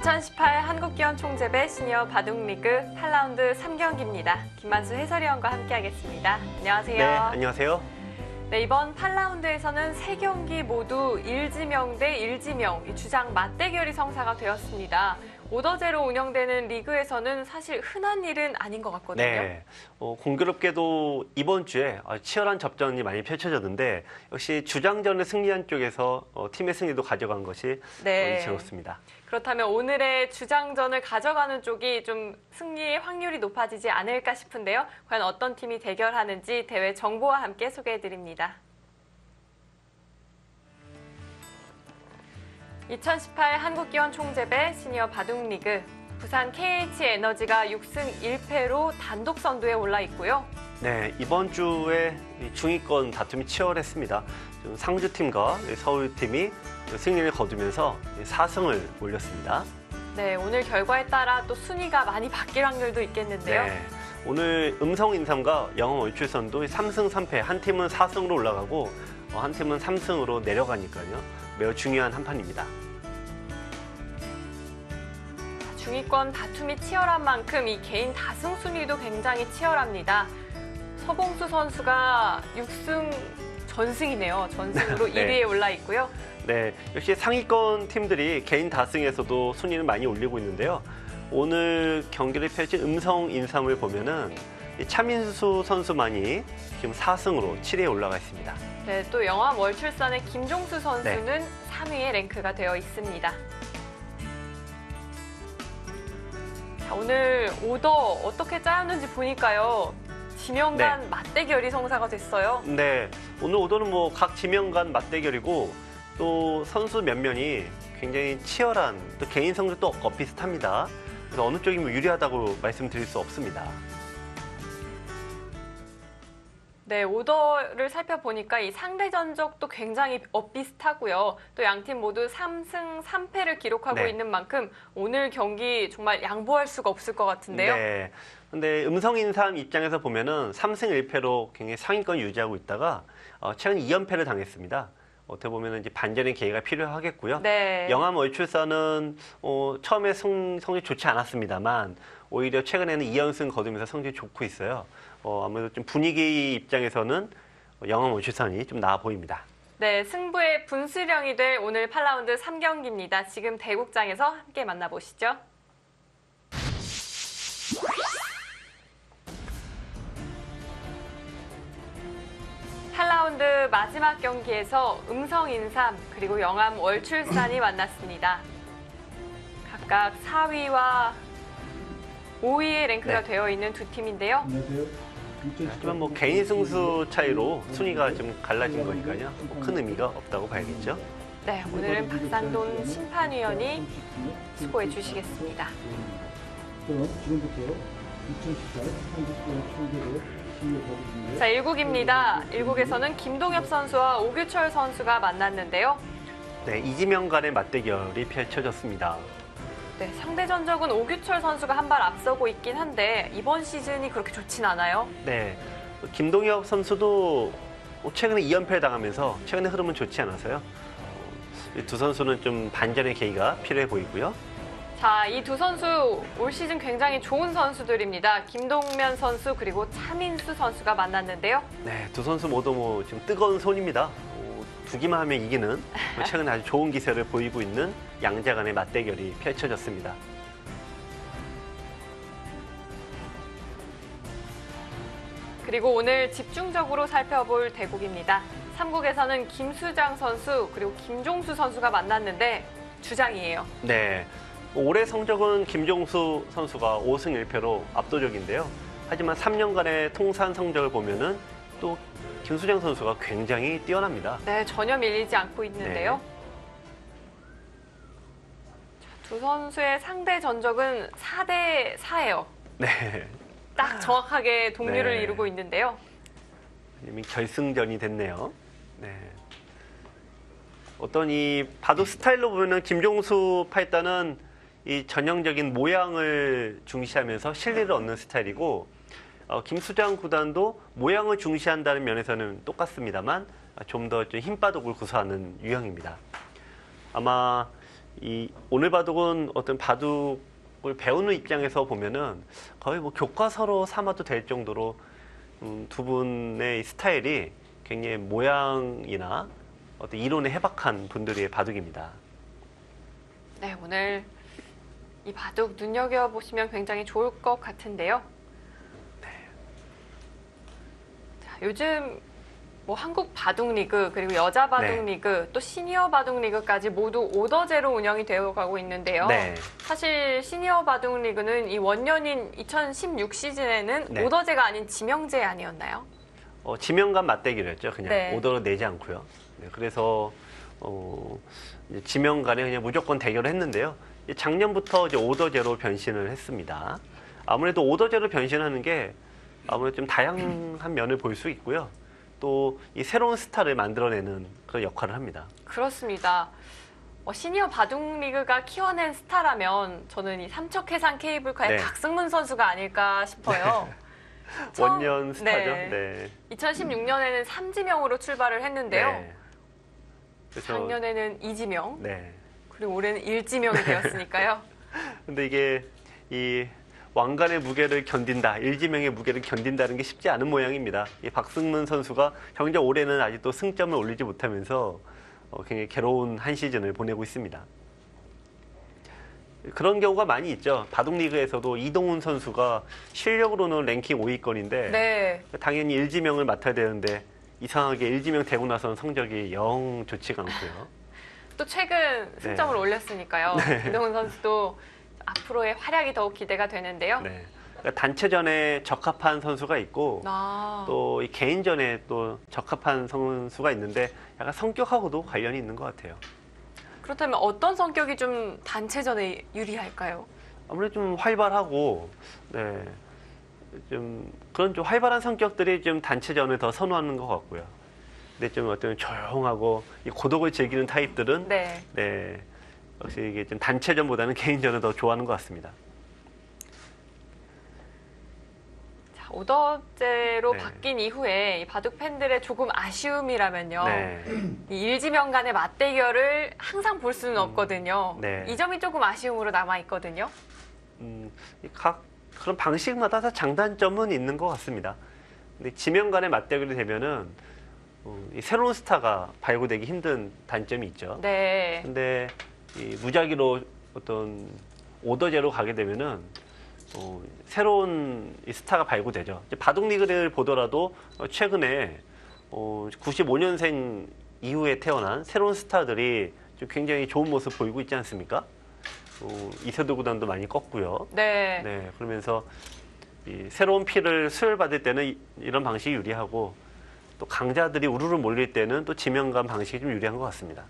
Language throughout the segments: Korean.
2018 한국기원 총재배 시니어 바둑리그 8라운드 3경기입니다. 김만수 해설위원과 함께하겠습니다. 안녕하세요. 네, 안녕하세요. 네, 이번 8라운드에서는 3경기 모두 1지명 대 1지명, 이 주장 맞대결이 성사가 되었습니다. 오더제로 운영되는 리그에서는 사실 흔한 일은 아닌 것 같거든요. 네, 공교롭게도 이번 주에 치열한 접전이 많이 펼쳐졌는데 역시 주장전을 승리한 쪽에서 팀의 승리도 가져간 것이 이채롭습니다. 그렇다면 오늘의 주장전을 가져가는 쪽이 좀 승리의 확률이 높아지지 않을까 싶은데요. 과연 어떤 팀이 대결하는지 대회 정보와 함께 소개해드립니다. 2018 한국기원 총재배 시니어 바둑리그 부산 KH에너지가 6승 1패로 단독 선두에 올라 있고요. 네, 이번 주에 중위권 다툼이 치열했습니다. 상주팀과 서울팀이 승리를 거두면서 4승을 올렸습니다. 네, 오늘 결과에 따라 또 순위가 많이 바뀔 확률도 있겠는데요. 네, 오늘 음성인삼과 영암월출선도 3승 3패, 한 팀은 4승으로 올라가고 한 팀은 3승으로 내려가니까요. 매우 중요한 한판입니다. 중위권 다툼이 치열한 만큼 이 개인 다승 순위도 굉장히 치열합니다. 서봉수 선수가 6승 전승이네요. 전승으로 네. 1위에 올라 있고요. 네, 역시 상위권 팀들이 개인 다승에서도 순위를 많이 올리고 있는데요. 오늘 경기를 펼친 음성 인삼을 보면은 차민수 선수만이 지금 4승으로 7위에 올라가 있습니다. 네, 또 영암 월출산의 김종수 선수는 3위에 랭크가 되어 있습니다. 자, 오늘 오더 어떻게 짜였는지 보니까요. 지명 간 맞대결이 성사가 됐어요. 네, 오늘 오더는 각 지명 간 맞대결이고 또 선수 몇 면이 굉장히 치열한 또 개인 성적도 비슷합니다. 그래서 어느 쪽이 유리하다고 말씀드릴 수 없습니다. 네, 오더를 살펴보니까 이 상대 전적도 굉장히 비슷하고요. 또 양팀 모두 3승 3패를 기록하고 있는 만큼 오늘 경기 정말 양보할 수가 없을 것 같은데요. 네. 근데 음성인삼 입장에서 보면은 3승 1패로 굉장히 상위권 유지하고 있다가 최근 2연패를 당했습니다. 어떻게 보면 이제 반전의 기회가 필요하겠고요. 네. 영암 월출산은 처음에 성적이 좋지 않았습니다만 오히려 최근에는 2연승 거두면서 성적이 좋고 있어요. 아무래도 좀 분위기 입장에서는 영암 월출산이 좀 나아 보입니다. 네, 승부의 분수령이 될 오늘 8라운드 3경기입니다. 지금 대국장에서 함께 만나보시죠. 라운드 마지막 경기에서 음성인삼 그리고 영암 월출산이 만났습니다. 각각 4위와 5위의 랭크가 되어 있는 두 팀인데요. 하지만 개인 승수 차이로 순위가 좀 갈라진 거니까요. 큰 의미가 없다고 봐야겠죠. 네, 오늘은 박상돈 심판위원이 수고해 주시겠습니다. 지금부터 2018 한국기원 총재배 자, 1국입니다. 1국에서는 김동엽 선수와 오규철 선수가 만났는데요. 네, 이지명 간의 맞대결이 펼쳐졌습니다. 네, 상대 전적은 오규철 선수가 한 발 앞서고 있긴 한데 이번 시즌이 그렇게 좋진 않아요. 네, 김동엽 선수도 최근에 2연패를 당하면서 최근의 흐름은 좋지 않아서요. 이 두 선수는 좀 반전의 계기가 필요해 보이고요. 자, 이 두 선수 올 시즌 굉장히 좋은 선수들입니다. 김동면 선수 그리고 차민수 선수가 만났는데요. 네, 두 선수 모두 지금 뜨거운 손입니다. 두기만 하면 이기는 최근에 아주 좋은 기세를 보이고 있는 양자 간의 맞대결이 펼쳐졌습니다. 그리고 오늘 집중적으로 살펴볼 대국입니다. 3국에서는 김수장 선수 그리고 김종수 선수가 만났는데 주장이에요. 네. 올해 성적은 김종수 선수가 5승 1패로 압도적인데요. 하지만 3년간의 통산 성적을 보면은 또 김수장 선수가 굉장히 뛰어납니다. 네, 전혀 밀리지 않고 있는데요. 자, 두 선수의 상대 전적은 4대 4예요. 네. 딱 정확하게 동률을 이루고 있는데요. 이미 결승전이 됐네요. 네. 어떤 이 바둑 스타일로 보면은 김종수 파이터는 이 전형적인 모양을 중시하면서 실리를 얻는 스타일이고 김수장 구단도 모양을 중시한다는 면에서는 똑같습니다만 좀 더 힘바둑을 구사하는 유형입니다. 아마 이 오늘 바둑은 어떤 바둑을 배우는 입장에서 보면은 거의 뭐 교과서로 삼아도 될 정도로 두 분의 이 스타일이 굉장히 모양이나 어떤 이론에 해박한 분들의 바둑입니다. 네, 오늘 이 바둑 눈여겨보시면 굉장히 좋을 것 같은데요. 자, 요즘 뭐 한국 바둑 리그, 그리고 여자 바둑 리그, 또 시니어 바둑 리그까지 모두 오더제로 운영이 되어 가고 있는데요. 네. 사실 시니어 바둑 리그는 이 원년인 2016 시즌에는 네. 오더제가 아닌 지명제 아니었나요? 지명간 맞대기였죠. 그냥 네. 오더로 내지 않고요. 네, 그래서 이제 지명간에 그냥 무조건 대결을 했는데요. 이제 작년부터 이제 오더제로 변신을 했습니다. 아무래도 오더제로 변신하는 게 아무래도 좀 다양한 면을 볼 수 있고요. 또 이 새로운 스타를 만들어내는 그런 역할을 합니다. 그렇습니다. 시니어 바둑 리그가 키워낸 스타라면 저는 이 삼척해상 케이블카의 네. 박승문 선수가 아닐까 싶어요. 처음- 원년 스타죠. 네. 네. 2016년에는 삼지명으로 출발을 했는데요. 네. 그래서 작년에는 이지명, 네. 그리고 올해는 일지명이 되었으니까요. 근데 이게 이 왕관의 무게를 견딘다, 일지명의 무게를 견딘다는 게 쉽지 않은 모양입니다. 이 박승문 선수가 정작 올해는 아직도 승점을 올리지 못하면서 굉장히 괴로운 한 시즌을 보내고 있습니다. 그런 경우가 많이 있죠. 바둑리그에서도 이동훈 선수가 실력으로는 랭킹 5위권인데 네. 당연히 일지명을 맡아야 되는데 이상하게 일지명 되고 나서는 성적이 영 좋지가 않고요. 또 최근 승점을 올렸으니까요. 이동훈 선수도 앞으로의 활약이 더욱 기대가 되는데요. 네. 그러니까 단체전에 적합한 선수가 있고 아, 또 이 개인전에 또 적합한 선수가 있는데 약간 성격하고도 관련이 있는 것 같아요. 그렇다면 어떤 성격이 좀 단체전에 유리할까요? 아무래도 좀 활발하고, 네, 좀 그런 좀 활발한 성격들이 좀 단체전을 더 선호하는 것 같고요. 근데 좀 어떤 조용하고 이 고독을 즐기는 타입들은 네. 네, 역시 이게 좀 단체전보다는 개인전을 더 좋아하는 것 같습니다. 자, 오더제로 네. 바뀐 이후에 이 바둑 팬들의 조금 아쉬움이라면요. 네, 이 일지명 간의 맞대결을 항상 볼 수는 없거든요. 네. 이 점이 조금 아쉬움으로 남아 있거든요. 이각 그런 방식마다 다 장단점은 있는 것 같습니다. 근데 지명 간의 맞대결이 되면은 이 새로운 스타가 발굴되기 힘든 단점이 있죠. 네. 근데 이 무작위로 어떤 오더제로 가게 되면은 새로운 이 스타가 발굴되죠. 이제 바둑 리그를 보더라도 최근에 95년생 이후에 태어난 새로운 스타들이 좀 굉장히 좋은 모습 보이고 있지 않습니까? 이세돌 구단도 많이 꺾고요. 네. 네, 그러면서 이 새로운 피를 수혈받을 때는 이런 방식이 유리하고 또 강자들이 우르르 몰릴 때는 또 지명감 방식이 좀 유리한 것 같습니다.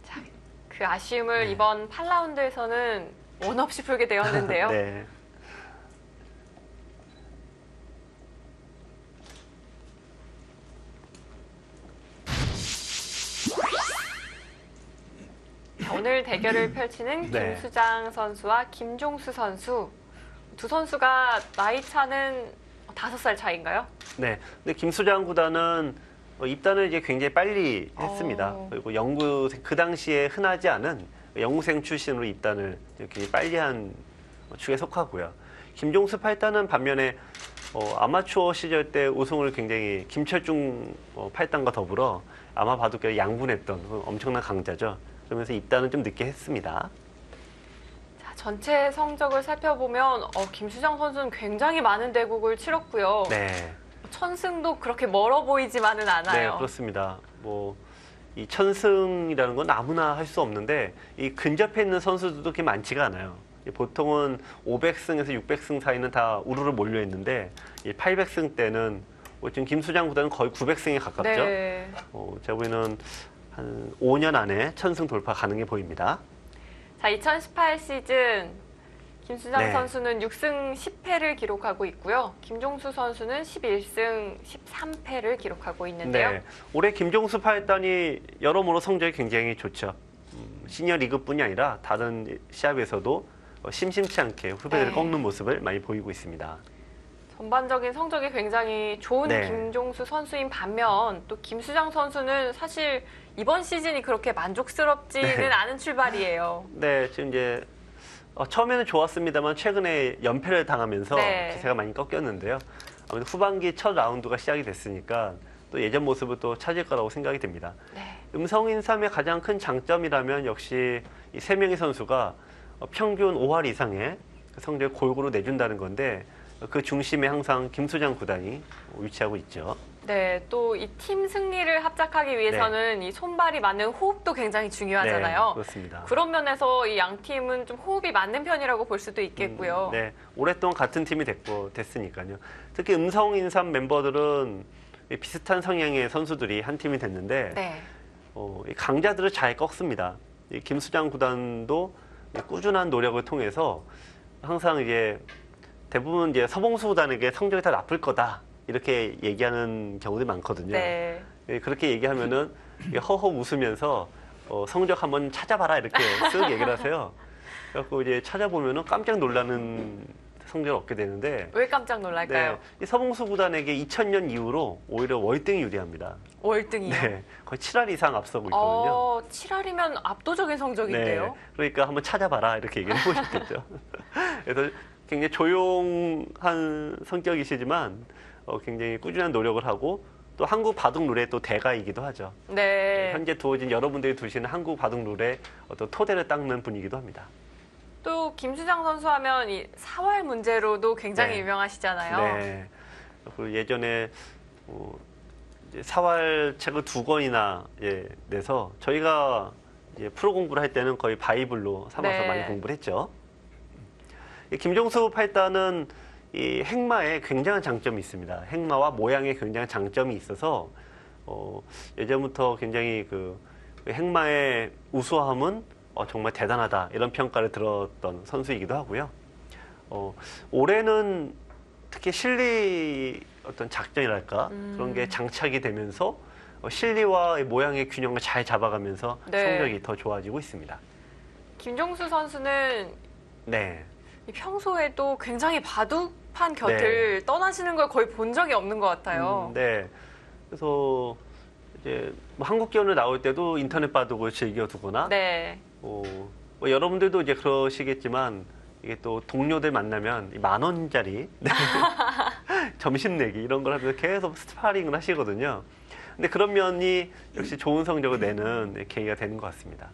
자, 그 아쉬움을 네. 이번 8라운드에서는 원 없이 풀게 되었는데요. 네. 자, 오늘 대결을 펼치는 네. 김수장 선수와 김종수 선수. 두 선수가 나이 차는 5살 차이인가요? 네. 근데 김수장 구단은 입단을 이제 굉장히 빨리 했습니다. 그리고 연구생, 그 당시에 흔하지 않은 연구생 출신으로 입단을 이렇게 빨리 한 축에 속하고요. 김종수 팔단은 반면에 아마추어 시절 때 우승을 굉장히 김철중 팔단과 더불어 아마 바둑계를 양분했던 엄청난 강자죠. 그러면서 입단은 좀 늦게 했습니다. 자, 전체 성적을 살펴보면 김수장 선수는 굉장히 많은 대국을 치렀고요. 네. 천승도 그렇게 멀어 보이지만은 네, 않아요. 그렇습니다. 이 천승이라는 건 아무나 할 수 없는데 이 근접해 있는 선수들도 그렇게 많지가 않아요. 보통은 500승에서 600승 사이는 다 우르르 몰려 있는데 이 800승 때는 지금 김수장 구단은 거의 900승에 가깝죠. 네. 제가 보기에는 한 5년 안에 천승 돌파 가능해 보입니다. 자, 2018 시즌 김수장 네. 선수는 6승 10패를 기록하고 있고요. 김종수 선수는 11승 13패를 기록하고 있는데요. 네, 올해 김종수 팔단이 여러모로 성적이 굉장히 좋죠. 시니어 리그뿐이 아니라 다른 시합에서도 심심치 않게 후배들을 네. 꺾는 모습을 많이 보이고 있습니다. 전반적인 성적이 굉장히 좋은 네. 김종수 선수인 반면 또 김수장 선수는 사실 이번 시즌이 그렇게 만족스럽지는 네. 않은 출발이에요. 네, 지금 이제 처음에는 좋았습니다만 최근에 연패를 당하면서 네. 기세가 많이 꺾였는데요. 아무래도 후반기 첫 라운드가 시작이 됐으니까 또 예전 모습을 또 찾을 거라고 생각이 됩니다. 네. 음성인삼의 가장 큰 장점이라면 역시 이 세 명의 선수가 평균 5할 이상의 성적을 골고루 내준다는 건데 그 중심에 항상 김수장 구단이 위치하고 있죠. 네, 또 이 팀 승리를 합작하기 위해서는 이 손발이 맞는 호흡도 굉장히 중요하잖아요. 네, 그렇습니다. 그런 면에서 이 양 팀은 좀 호흡이 맞는 편이라고 볼 수도 있겠고요. 네, 오랫동안 같은 팀이 됐으니까요. 특히 음성인삼 멤버들은 비슷한 성향의 선수들이 한 팀이 됐는데 네. 이 강자들을 잘 꺾습니다. 이 김수장 구단도 꾸준한 노력을 통해서 항상 이제 대부분 이제 서봉수 구단에게 성적이 다 나쁠 거다 이렇게 얘기하는 경우들이 많거든요. 네. 그렇게 얘기하면은 허허 웃으면서 성적 한번 찾아봐라 이렇게 쓱 얘기를 하세요. 그래갖고 이제 찾아보면은 깜짝 놀라는 성적을 얻게 되는데. 왜 깜짝 놀랄까요? 네, 이 서봉수 구단에게 2000년 이후로 오히려 월등히 유리합니다. 월등이요? 네, 거의 7할 이상 앞서고 있거든요. 7할이면 압도적인 성적인데요. 네, 그러니까 한번 찾아봐라 이렇게 얘기를 해보고 싶겠죠. 그래서 굉장히 조용한 성격이시지만 굉장히 꾸준한 노력을 하고 또 한국 바둑 룰의 또 대가이기도 하죠. 네. 현재 두어진 여러분들이 두시는 한국 바둑 룰의 어떤 토대를 닦는 분이기도 합니다. 또 김수장 선수 하면 이 사활 문제로도 굉장히 네. 유명하시잖아요. 네. 그리고 예전에 이제 사활책을 2권이나 내서 저희가 이제 프로 공부를 할 때는 거의 바이블로 삼아서 네. 많이 공부를 했죠. 이 김종수 팔단은 이 행마에 굉장한 장점이 있습니다. 행마와 모양에 굉장한 장점이 있어서 예전부터 굉장히 그 행마의 우수함은 정말 대단하다 이런 평가를 들었던 선수이기도 하고요. 올해는 특히 실리 어떤 작전이랄까 그런 게 장착이 되면서 실리와 모양의 균형을 잘 잡아가면서 네. 성적이 더 좋아지고 있습니다. 김종수 선수는 네. 이 평소에도 굉장히 바둑판 곁을 떠나시는 걸 거의 본 적이 없는 것 같아요. 네. 그래서 이제 뭐 한국 기원을 나올 때도 인터넷 바둑을 즐겨두거나 네. 뭐 여러분들도 이제 그러시겠지만 이게 또 동료들 만나면 10,000원짜리 점심 내기 이런 걸 하면서 계속 스파링을 하시거든요. 근데 그런 면이 역시 좋은 성적을 내는 계기가 되는 것 같습니다.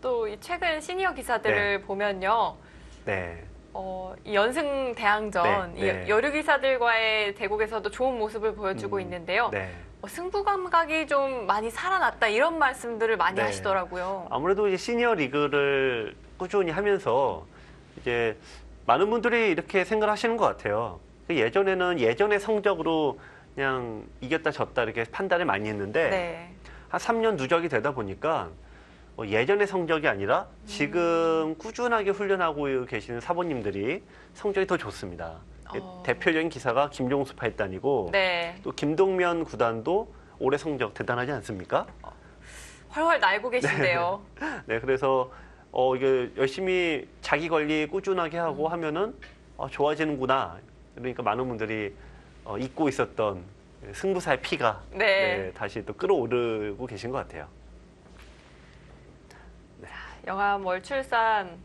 또 이 최근 시니어 기사들을 보면요. 네. 이 연승 대항전, 네. 이 여류 기사들과의 대국에서도 좋은 모습을 보여주고 있는데요. 네. 승부 감각이 좀 많이 살아났다 이런 말씀들을 많이 네. 하시더라고요. 아무래도 이제 시니어 리그를 꾸준히 하면서 이제 많은 분들이 이렇게 생각하시는 것 같아요. 예전에는 예전의 성적으로 그냥 이겼다 졌다 이렇게 판단을 많이 했는데 네. 한 3년 누적이 되다 보니까 예전의 성적이 아니라 지금 꾸준하게 훈련하고 계시는 사모님들이 성적이 더 좋습니다. 대표적인 기사가 김종수 팔단이고 네. 또 김동면 구단도 올해 성적 대단하지 않습니까? 훨훨 날고 계신데요. 네, 그래서 이게 열심히 자기 관리 꾸준하게 하고 하면은 좋아지는구나. 그러니까 많은 분들이 잊고 있었던 승부사의 피가 네. 다시 또 끌어오르고 계신 것 같아요. 영암 월출산,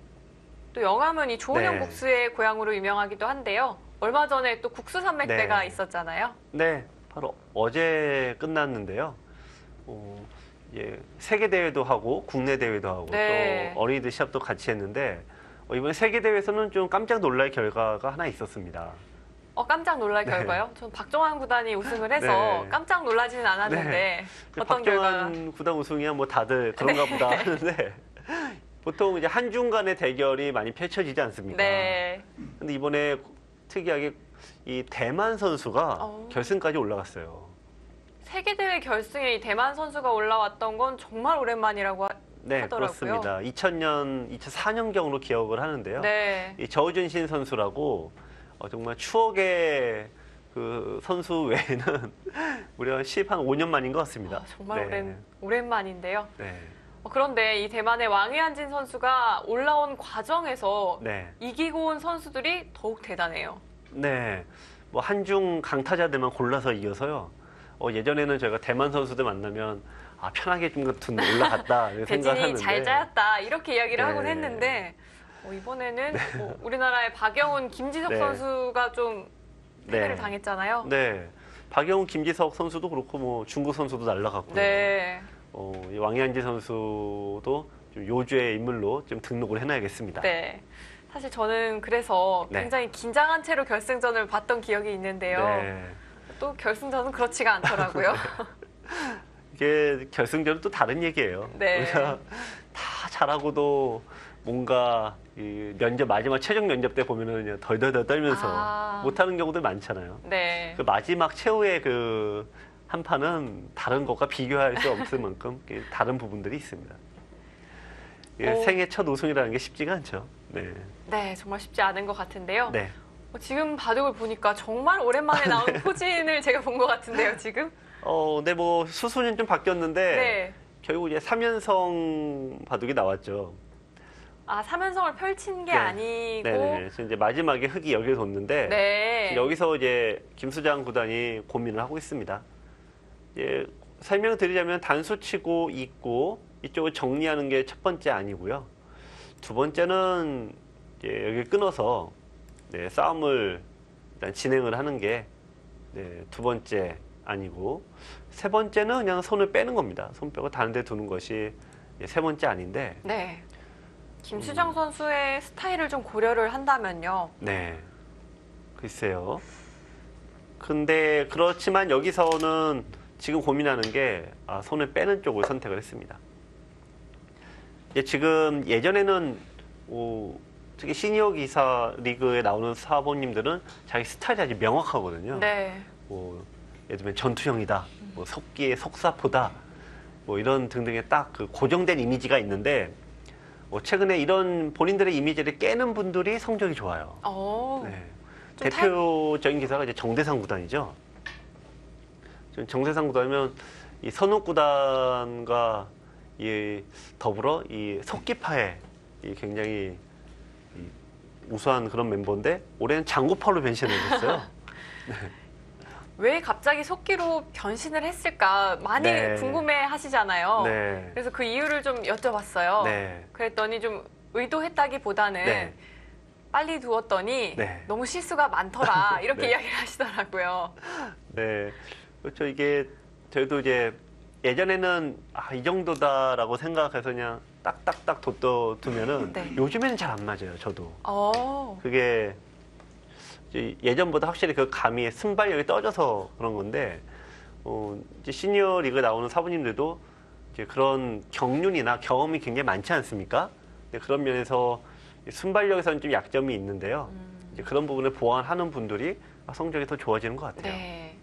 또 영암은 이 조은영 네. 국수의 고향으로 유명하기도 한데요. 얼마 전에 또 국수 산맥대가 네. 있었잖아요. 네, 바로 어제 끝났는데요. 세계 대회도 하고 국내 대회도 하고 네. 또 어린이들 시합도 같이 했는데 이번 세계 대회에서는 좀 깜짝 놀랄 결과가 하나 있었습니다. 깜짝 놀랄 네. 결과요? 전 박정환 구단이 우승을 해서 네. 깜짝 놀라지는 않았는데 네. 어떤 결과? 박정환 구단 우승이야 뭐 다들 그런가 보다 하는데 보통 이제 한중간의 대결이 많이 펼쳐지지 않습니까? 네. 근데 이번에 특이하게 이 대만 선수가 결승까지 올라갔어요. 세계대회 결승에 이 대만 선수가 올라왔던 건 정말 오랜만이라고 네, 하더라고요. 그렇습니다. 2004년경으로 기억을 하는데요. 네. 이 저우준신 선수라고 정말 추억의 그 선수 외에는 무려 한 5년 만인 것 같습니다. 정말 네. 오랜만인데요. 네. 그런데 이 대만의 왕의한진 선수가 올라온 과정에서 네. 이기고 온 선수들이 더욱 대단해요. 네, 뭐 한중 강타자들만 골라서 이겨서요. 예전에는 저희가 대만 선수들 만나면 편하게 좀 올라갔다 이렇게 배진이 생각하는데 잘 짜였다 이렇게 이야기를 네. 하곤 했는데 이번에는 뭐 우리나라의 박영훈, 김지석 네. 선수가 좀 패배를 네. 당했잖아요. 네, 박영훈, 김지석 선수도 그렇고 뭐 중국 선수도 날라갔고요. 네. 이 왕양지 선수도 좀 요주의 인물로 좀 등록을 해놔야겠습니다. 네. 사실 저는 그래서 네. 굉장히 긴장한 채로 결승전을 봤던 기억이 있는데요. 네. 또 결승전은 그렇지가 않더라고요. 이게 결승전은 또 다른 얘기예요. 네. 우리가 다 잘하고도 뭔가 이 마지막 최종 면접 때 보면은 그냥 덜덜덜 떨면서 못하는 경우들 많잖아요. 네. 그 마지막 최후의 그 한 판은 다른 것과 비교할 수 없을 만큼 다른 부분들이 있습니다. 생애 첫 우승이라는 게 쉽지가 않죠. 네. 네, 정말 쉽지 않은 것 같은데요. 네. 지금 바둑을 보니까 정말 오랜만에 나온 포진을 제가 본 것 같은데요, 지금? 근데 뭐 수순은 좀 바뀌었는데 네. 결국 이제 3연성 바둑이 나왔죠. 3연성을 펼친 게 네. 아니고. 네네. 그래서 이제 마지막에 흙이 여기를 뒀는데 네. 여기서 이제 김수장 구단이 고민을 하고 있습니다. 설명드리자면 단수치고 있고 이쪽을 정리하는 게 첫 번째 아니고요. 두 번째는 여기 끊어서 싸움을 일단 진행을 하는 게 두 번째 아니고 세 번째는 그냥 손을 빼는 겁니다. 손 빼고 다른 데 두는 것이 세 번째 아닌데 네. 김수정 선수의 스타일을 좀 고려를 한다면요. 네. 글쎄요. 근데 그렇지만 여기서는 지금 고민하는 게 손을 빼는 쪽을 선택을 했습니다. 지금 예전에는 특히 시니어 기사 리그에 나오는 사모님들은 자기 스타일이 아주 명확하거든요. 네. 예를 들면 전투형이다, 속기의 속사포다, 이런 등등의 딱 그 고정된 이미지가 있는데 최근에 이런 본인들의 이미지를 깨는 분들이 성적이 좋아요. 네. 좀 대표적인 기사가 이제 정대상 구단이죠. 정대상 구단이면 이 선욱 구단과 더불어 이 속기파에 굉장히 우수한 그런 멤버인데 올해는 장구파로 변신을 했어요. 왜 갑자기 속기로 변신을 했을까 많이 네. 궁금해 하시잖아요. 네. 그래서 그 이유를 좀 여쭤봤어요. 네. 그랬더니 좀 의도했다기보다는 네. 빨리 두었더니 네. 너무 실수가 많더라 이렇게 네. 이야기를 하시더라고요. 네. 그렇죠. 이게 저희도 이제 예전에는 이 정도다라고 생각해서 그냥 딱딱딱 두면은 네. 요즘에는 잘 안 맞아요. 저도. 어. 그게 이제 예전보다 확실히 그 감이 순발력이 떨어져서 그런 건데 이제 시니어 리그 나오는 사부님들도 이제 그런 경륜이나 경험이 굉장히 많지 않습니까? 그런 면에서 순발력에서는 좀 약점이 있는데요. 이제 그런 부분을 보완하는 분들이 성적이 더 좋아지는 것 같아요. 네.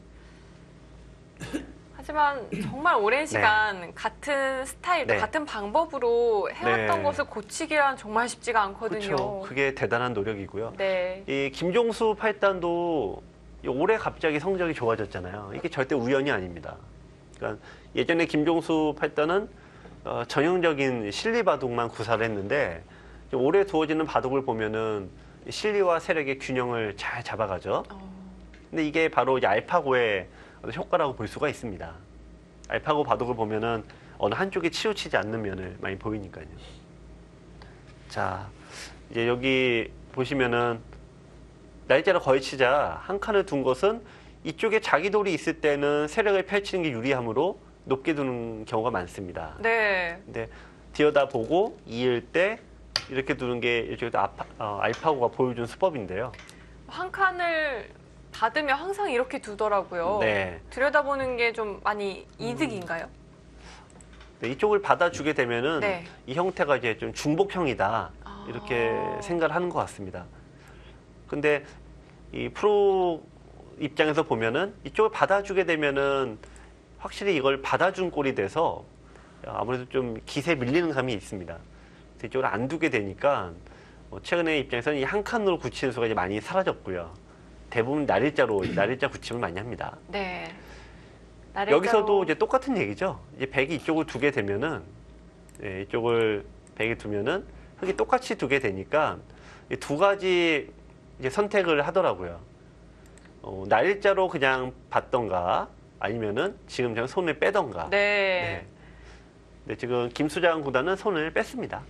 하지만 정말 오랜 시간 같은 스타일, 네. 같은 방법으로 해왔던 네. 것을 고치기란 정말 쉽지가 않거든요. 그렇죠. 그게 대단한 노력이고요. 네. 이 김종수 팔단도 올해 갑자기 성적이 좋아졌잖아요. 이게 절대 우연이 아닙니다. 그러니까 예전에 김종수 팔단은 전형적인 실리 바둑만 구사를 했는데 올해 두어지는 바둑을 보면은 실리와 세력의 균형을 잘 잡아가죠. 근데 이게 바로 이제 알파고의 효과라고 볼 수가 있습니다. 알파고 바둑을 보면은 어느 한쪽에 치우치지 않는 면을 많이 보이니까요. 자, 이제 여기 보시면은 날짜를 걸치자 한 칸을 둔 것은 이쪽에 자기 돌이 있을 때는 세력을 펼치는 게 유리하므로 높게 두는 경우가 많습니다. 네. 근데 들여다보고 이을 때 이렇게 두는 게 이쪽에 알파고가 보여준 수법인데요. 한 칸을 닫으면 항상 이렇게 두더라고요. 네. 들여다보는 게 좀 많이 이득인가요? 네, 이쪽을 받아주게 되면은 네. 이 형태가 이제 좀 중복형이다 이렇게 아. 생각을 하는 것 같습니다. 근데 이 프로 입장에서 보면은 이쪽을 받아주게 되면은 확실히 이걸 받아준 꼴이 돼서 아무래도 좀 기세에 밀리는 감이 있습니다. 이쪽을 안 두게 되니까 최근에 입장에서는 이 한 칸으로 굳히는 수가 이제 많이 사라졌고요. 대부분 날일자로 날일자 굳힘을 많이 합니다. 네. 여기서도 이제 똑같은 얘기죠. 이제 백이 이쪽을 두게 되면은 이쪽을 백이 두면은 흙이 똑같이 두게 되니까 이 두 가지 이제 선택을 하더라고요. 날짜로 그냥 받던가 아니면은 지금처럼 손을 빼던가. 네. 네, 지금 김수장 구단은 손을 뺐습니다.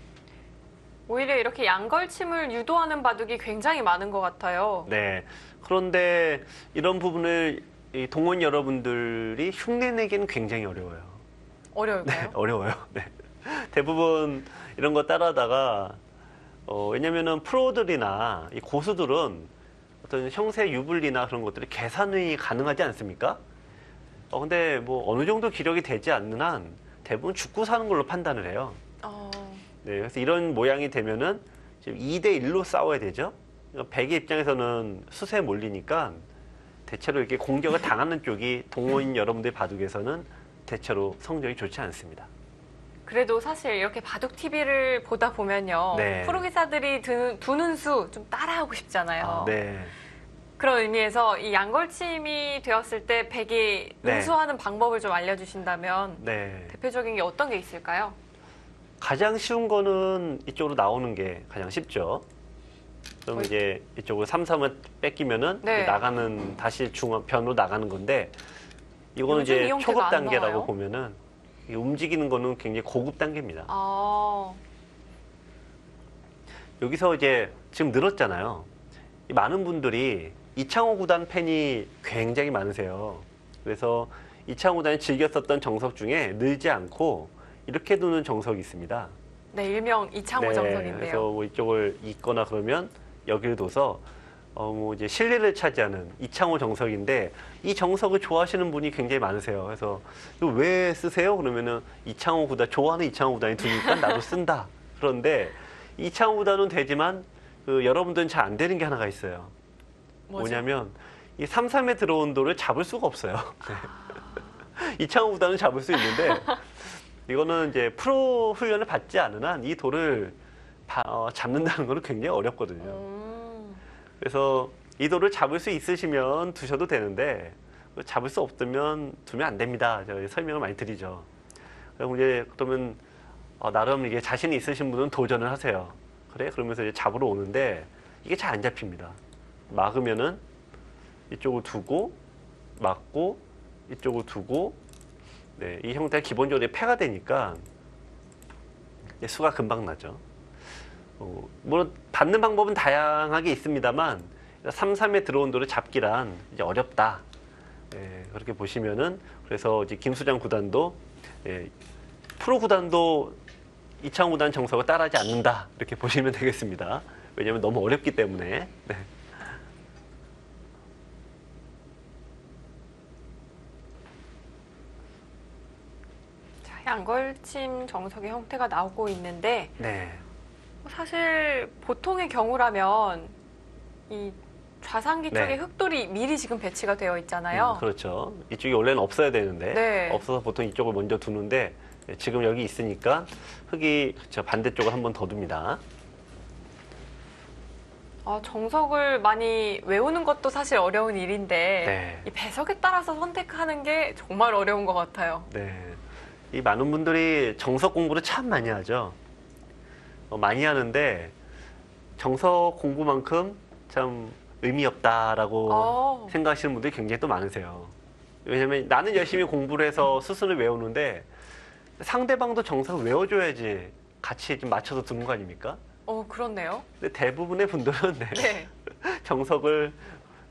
오히려 이렇게 양걸침을 유도하는 바둑이 굉장히 많은 것 같아요. 네. 그런데 이런 부분을 이 동원 여러분들이 흉내내기는 굉장히 어려워요. 어려울까요? 어려워요. 네. 대부분 이런 거 따라하다가 왜냐면은 프로들이나 이 고수들은 어떤 형세 유불리나 그런 것들이 계산이 가능하지 않습니까? 근데 뭐 어느 정도 기력이 되지 않는 한 대부분 죽고 사는 걸로 판단을 해요. 네, 그래서 이런 모양이 되면은 지금 2대1로 싸워야 되죠. 그러니까 백의 입장에서는 수세에 몰리니까 대체로 이렇게 공격을 당하는 쪽이 동호인 여러분들 바둑에서는 대체로 성적이 좋지 않습니다. 그래도 사실 이렇게 바둑 TV를 보다 보면요. 네. 프로 기사들이 두는 수 좀 따라하고 싶잖아요. 네. 그런 의미에서 이 양걸침이 되었을 때 백이 네. 응수하는 방법을 좀 알려주신다면 네. 대표적인 게 어떤 게 있을까요? 가장 쉬운 거는 이쪽으로 나오는 게 가장 쉽죠. 그럼 이제 이쪽으로 3-3을 뺏기면은 네. 나가는 다시 변으로 나가는 건데 이거는 요즘 이제 이 형태가 초급 안 단계라고 나와요? 보면은 이 움직이는 거는 굉장히 고급 단계입니다. 여기서 이제 지금 늘었잖아요. 이 많은 분들이 이창호 구단 팬이 굉장히 많으세요. 그래서 이창호 구단이 즐겼었던 정석 중에 늘지 않고 이렇게 두는 정석이 있습니다. 네, 일명 이창호 정석인데요. 그래서 뭐 이쪽을 잇거나 그러면 여기를 둬서 뭐 이제 실리를 차지하는 이창호 정석인데 이 정석을 좋아하시는 분이 굉장히 많으세요. 그래서 이거 왜 쓰세요? 그러면은 이창호 구단 좋아하는 이창호 구단이 두니까 나도 쓴다. 그런데 이창호 구단은 되지만 여러분들은 잘 안 되는 게 하나가 있어요. 뭐냐면 이 3-3에 들어온 돌을 잡을 수가 없어요. 네. 이창호 구단은 잡을 수 있는데 이거는 이제 프로 훈련을 받지 않은 한 이 돌을 잡는다는 거는 굉장히 어렵거든요. 그래서 이 돌을 잡을 수 있으시면 두셔도 되는데 잡을 수 없으면 두면 안 됩니다. 제가 설명을 많이 드리죠. 그럼 이제 그러면 나름 이게 자신이 있으신 분은 도전을 하세요. 그래? 그러면서 이제 잡으러 오는데 이게 잘 안 잡힙니다. 막으면은 이쪽을 두고 막고 이쪽을 두고 네, 이 형태가 기본적으로 패가 되니까 수가 금방 나죠. 물론 받는 방법은 다양하게 있습니다만 3-3에 들어온 돌을 잡기란 이제 어렵다. 그렇게 보시면은 그래서 이제 김수장 구단도 프로 구단도 이창호 구단 정석을 따라하지 않는다 이렇게 보시면 되겠습니다. 왜냐하면 너무 어렵기 때문에. 네. 양걸침 정석의 형태가 나오고 있는데 네. 사실 보통의 경우라면 이 좌상기 쪽에 네. 흑돌이 미리 지금 배치가 되어 있잖아요. 그렇죠. 이쪽이 원래는 없어야 되는데 네. 없어서 보통 이쪽을 먼저 두는데 지금 여기 있으니까 흑이 저 반대쪽을 한 번 더 둡니다. 정석을 많이 외우는 것도 사실 어려운 일인데 네. 이 배석에 따라서 선택하는 게 정말 어려운 것 같아요. 네. 이 많은 분들이 정석 공부를 참 많이 하죠. 많이 하는데 정석 공부만큼 참 의미 없다라고 생각하시는 분들이 굉장히 또 많으세요. 왜냐면 나는 열심히 공부를 해서 수순을 외우는데 상대방도 정석을 외워줘야지 같이 좀 맞춰서 두는 거 아닙니까? 그렇네요. 근데 대부분의 분들은 네. 정석을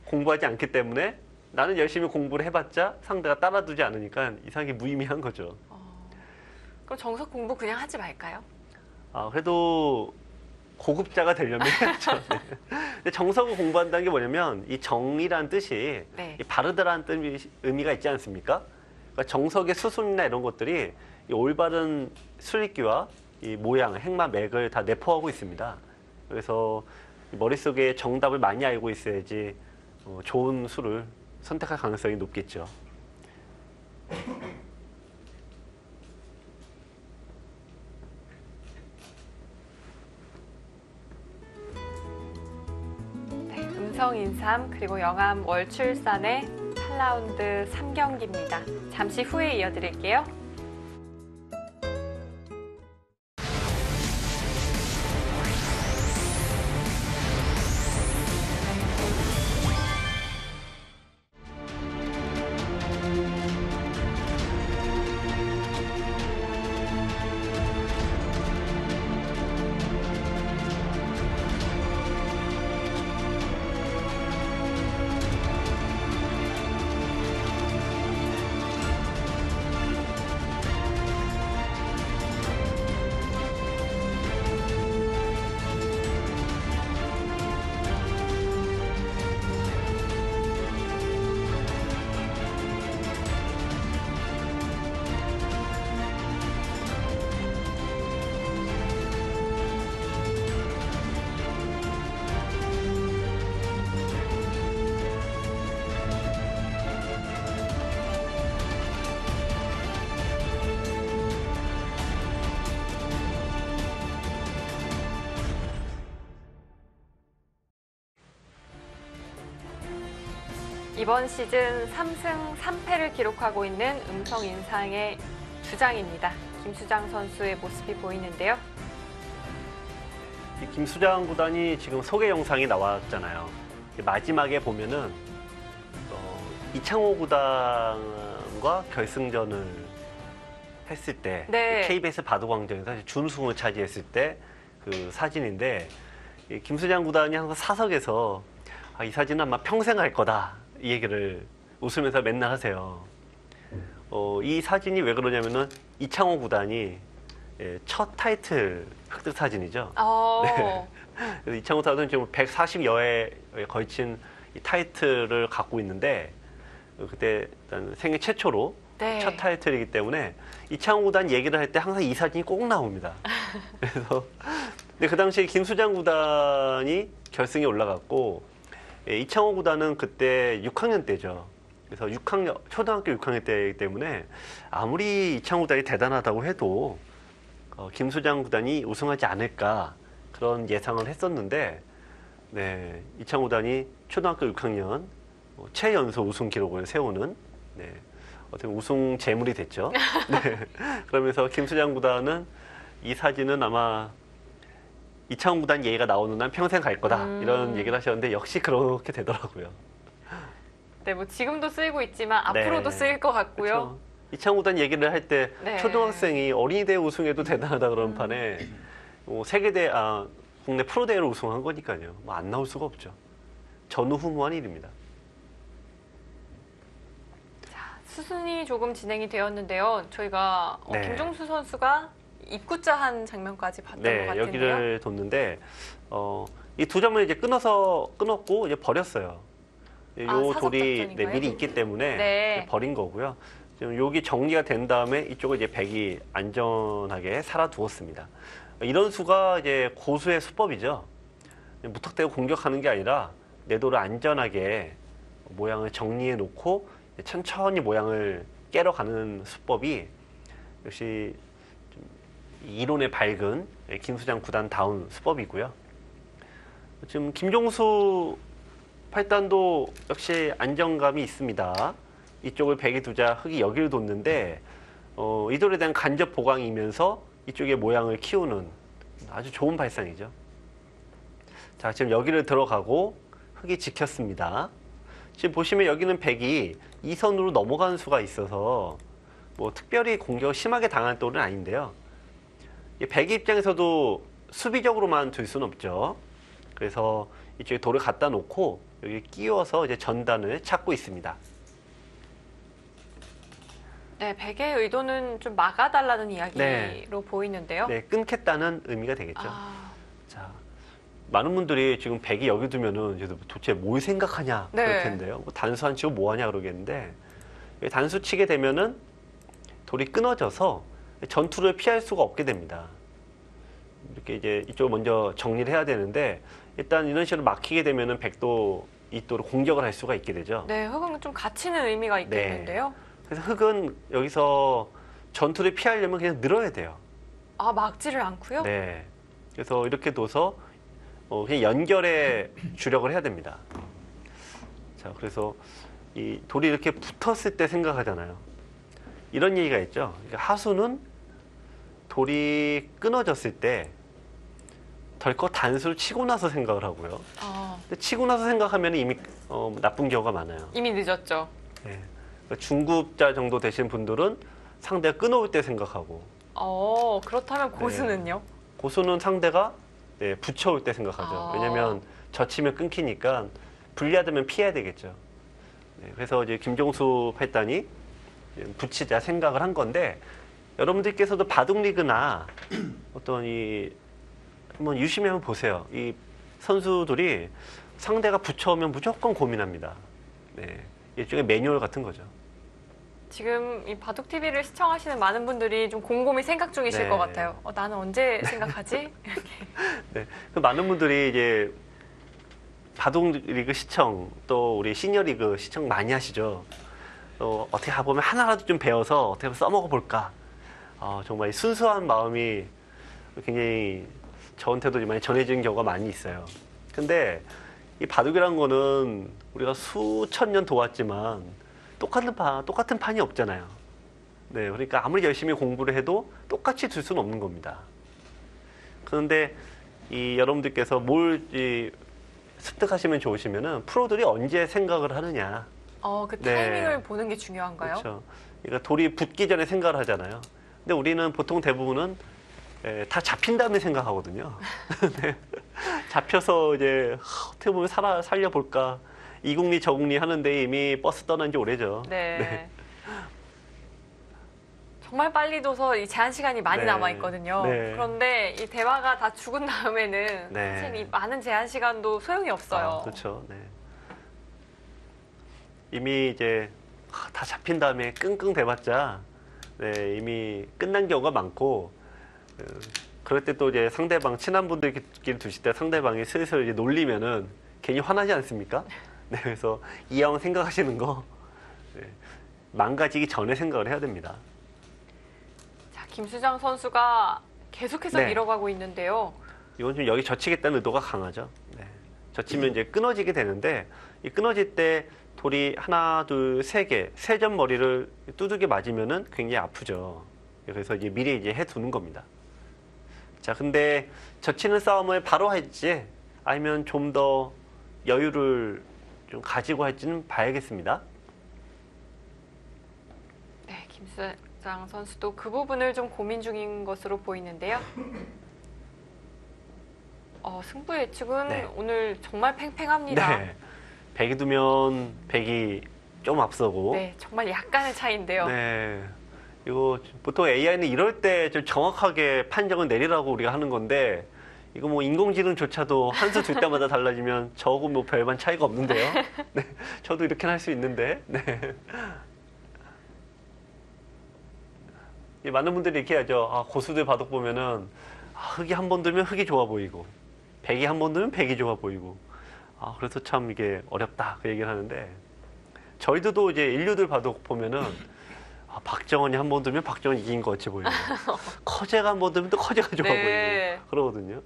공부하지 않기 때문에 나는 열심히 공부를 해봤자 상대가 따라두지 않으니까 이상하게 무의미한 거죠. 그럼 정석 공부 그냥 하지 말까요? 그래도 고급자가 되려면 해야죠. 네. 근데 정석을 공부한다는 게 뭐냐면 이 정이라는 뜻이 네. 이 바르다라는 의미가 있지 않습니까? 그러니까 정석의 수순이나 이런 것들이 이 올바른 수익기와 이 모양, 행마, 맥을 다 내포하고 있습니다. 그래서 머릿속에 정답을 많이 알고 있어야지 좋은 수를 선택할 가능성이 높겠죠. 음성 인삼 그리고 영암 월출산의 8라운드 3경기입니다. 잠시 후에 이어드릴게요. 이번 시즌 3승 3패를 기록하고 있는 음성 인상의 주장입니다. 김수장 선수의 모습이 보이는데요. 이 김수장 구단이 지금 소개 영상이 나왔잖아요. 마지막에 보면은 이창호 구단과 결승전을 했을 때 네. KBS 바둑왕전에서 준우승을 차지했을 때 그 사진인데 이 김수장 구단이 항상 사석에서 이 사진은 아마 평생 할 거다 이 얘기를 웃으면서 맨날 하세요. 이 사진이 왜 그러냐면은 이창호 구단이 첫 타이틀 획득 사진이죠. 네. 그래서 이창호 선수는 지금 140여회에 걸친 이 타이틀을 갖고 있는데 그때 일단 생애 최초로 네. 첫 타이틀이기 때문에 이창호 구단 얘기를 할 때 항상 이 사진이 꼭 나옵니다. 그래서 근데 그 당시에 김수장 구단이 결승에 올라갔고 이창호 구단은 그때 6학년 때죠. 그래서 초등학교 6학년 때이기 때문에 아무리 이창호 구단이 대단하다고 해도 김수장 구단이 우승하지 않을까 그런 예상을 했었는데 네, 이창호 구단이 초등학교 6학년 최연소 우승 기록을 세우는 어떻게 우승 제물이 됐죠. 네. 그러면서 김수장 구단은 이 사진은 아마 이창호 구단 얘기가 나오는 한 평생 갈 거다 이런 얘기를 하셨는데 역시 그렇게 되더라고요. 네, 뭐 지금도 쓰이고 있지만 앞으로도 네. 쓰일 것 같고요. 그렇죠. 이창호 구단 얘기를 할 때 네. 초등학생이 어린이대회 우승해도 대단하다 그런 판에 국내 프로대회를 우승한 거니까요. 뭐 안 나올 수가 없죠. 전후무한 일입니다. 수순이 조금 진행이 되었는데요. 저희가 네. 김종수 선수가 입구자 한 장면까지 봤던 것 네, 같은데요. 여기를 뒀는데 이 두 점을 이제 끊었고 이제 버렸어요. 요 사석 돌이 작전인가요? 미리 있기 때문에 네. 버린 거고요. 지금 여기 정리가 된 다음에 이쪽을 이제 백이 안전하게 살아두었습니다. 이런 수가 이제 고수의 수법이죠. 무턱대고 공격하는 게 아니라 내 돌을 안전하게 모양을 정리해 놓고 천천히 모양을 깨러 가는 수법이 역시 좀 이론에 밝은 김수장 구단다운 수법이고요. 지금 김종수 팔단도 역시 안정감이 있습니다. 이쪽을 백이 두자 흙이 여기를 뒀는데 이 돌에 대한 간접 보강이면서 이쪽의 모양을 키우는 아주 좋은 발상이죠. 자, 지금 여기를 들어가고 흙이 지켰습니다. 지금 보시면 여기는 백이 이 선으로 넘어가는 수가 있어서 뭐 특별히 공격을 심하게 당한 돌은 아닌데요. 백이 입장에서도 수비적으로만 둘 수는 없죠. 그래서 이쪽에 돌을 갖다 놓고 여기 끼워서 이제 전단을 찾고 있습니다. 네, 백의 의도는 좀 막아달라는 이야기로 네. 보이는데요. 네, 끊겠다는 의미가 되겠죠. 아, 자, 많은 분들이 지금 백이 여기 두면은 이제 도대체 뭘 생각하냐 네. 그럴 텐데요. 뭐 단수 안 치고 뭐 하냐 그러겠는데 단수 치게 되면은 돌이 끊어져서 전투를 피할 수가 없게 됩니다. 이렇게 이제 이쪽을 먼저 정리를 해야 되는데 일단 이런 식으로 막히게 되면은 백도 이 돌을 공격을 할 수가 있게 되죠. 네, 흙은 좀 갇히는 의미가 있겠는데요. 그래서 흙은 여기서 전투를 피하려면 그냥 늘어야 돼요. 아, 막지를 않고요? 네. 그래서 이렇게 둬서 그냥 연결에 주력을 해야 됩니다. 자, 그래서 이 돌이 이렇게 붙었을 때 생각하잖아요. 이런 얘기가 있죠. 그러니까 하수는 돌이 끊어졌을 때 덜컥 단수를 치고 나서 생각을 하고요. 근데 치고 나서 생각하면 이미 나쁜 경우가 많아요. 이미 늦었죠. 네. 그러니까 중급자 정도 되신 분들은 상대가 끊어올 때 생각하고 그렇다면 고수는요? 고수는 상대가 붙여올 때 생각하죠. 왜냐면 젖히면 끊기니까 불리하다면 피해야 되겠죠. 네, 그래서 이제 김종수 팔단이 붙이자 생각을 한 건데 여러분들께서도 바둑리그나 어떤 한번 유심히 한번 보세요. 이 선수들이 상대가 붙여오면 무조건 고민합니다. 네, 일종의 매뉴얼 같은 거죠. 지금 이 바둑TV를 시청하시는 많은 분들이 좀 곰곰이 생각 중이실 네. 것 같아요. 나는 언제 생각하지? 네, 그 많은 분들이 이제 바둑리그 시청 또 우리 시니어리그 시청 많이 하시죠. 어떻게 보면 하나라도 좀 배워서 어떻게 하면 써먹어 볼까. 정말 순수한 마음이 굉장히 저한테도 많이 전해지는 경우가 많이 있어요. 근데 이 바둑이란 거는 우리가 수천 년 도왔지만 똑같은 판이 없잖아요. 네, 그러니까 아무리 열심히 공부를 해도 똑같이 둘 수는 없는 겁니다. 그런데 이 여러분들께서 습득하시면 좋으시면은 프로들이 언제 생각을 하느냐. 그 네. 타이밍을 보는 게 중요한가요? 그렇죠. 그러니까 돌이 붙기 전에 생각을 하잖아요. 근데 우리는 보통 대부분은 다 잡힌 다음에 생각하거든요. 네. 잡혀서 이제 어떻게 보면 살려볼까. 이 국리 저 국리 하는데 이미 버스 떠난 지 오래죠. 네. 네. 정말 빨리 둬서 이 제한 시간이 많이 네. 남아 있거든요. 네. 그런데 이 대화가 다 죽은 다음에는 네. 사실 이 많은 제한 시간도 소용이 없어요. 그렇죠. 네. 이미 이제 다 잡힌 다음에 끙끙 대봤자 네, 이미 끝난 경우가 많고 그럴 때 또 이제 상대방 친한 분들끼리 두실 때 상대방이 슬슬 이제 놀리면은 괜히 화나지 않습니까? 네, 그래서 이왕 생각하시는 거 네, 망가지기 전에 생각을 해야 됩니다. 자, 김수장 선수가 계속해서 네. 밀어가고 있는데요. 이건 좀 여기 젖히겠다는 의도가 강하죠. 네. 젖히면 이제 끊어지게 되는데 이 끊어질 때 돌이 하나, 둘, 세 개, 세 점 머리를 두들겨 맞으면은 굉장히 아프죠. 그래서 이제 미리 이제 해두는 겁니다. 자, 근데 젖히는 싸움을 바로 할지 아니면 좀 더 여유를 좀 가지고 할지는 봐야겠습니다. 네, 김수장 선수도 그 부분을 좀 고민 중인 것으로 보이는데요. 승부 예측은 네. 오늘 정말 팽팽합니다. 네. 백이 두면 백이 좀 앞서고. 네, 정말 약간의 차이인데요. 네. 이거 보통 AI는 이럴 때 좀 정확하게 판정을 내리라고 우리가 하는 건데 이거 뭐 인공지능조차도 한 수 둘 때마다 달라지면 저하고 뭐 별반 차이가 없는데요. 네. 저도 이렇게는 할 수 있는데. 네. 많은 분들이 이렇게 하죠. 고수들 바둑 보면은 흑이 한 번 들면 흑이 좋아 보이고 백이 한 번 들면 백이 좋아 보이고 그래서 참 이게 어렵다 그 얘기를 하는데 저희들도 이제 인류들 바둑 보면은 박정원이 한 번 들면 박정원이 이긴 것 같이 보이고 커제가 한 번 들면 또 커제가 좋아 네. 보이고 그러거든요.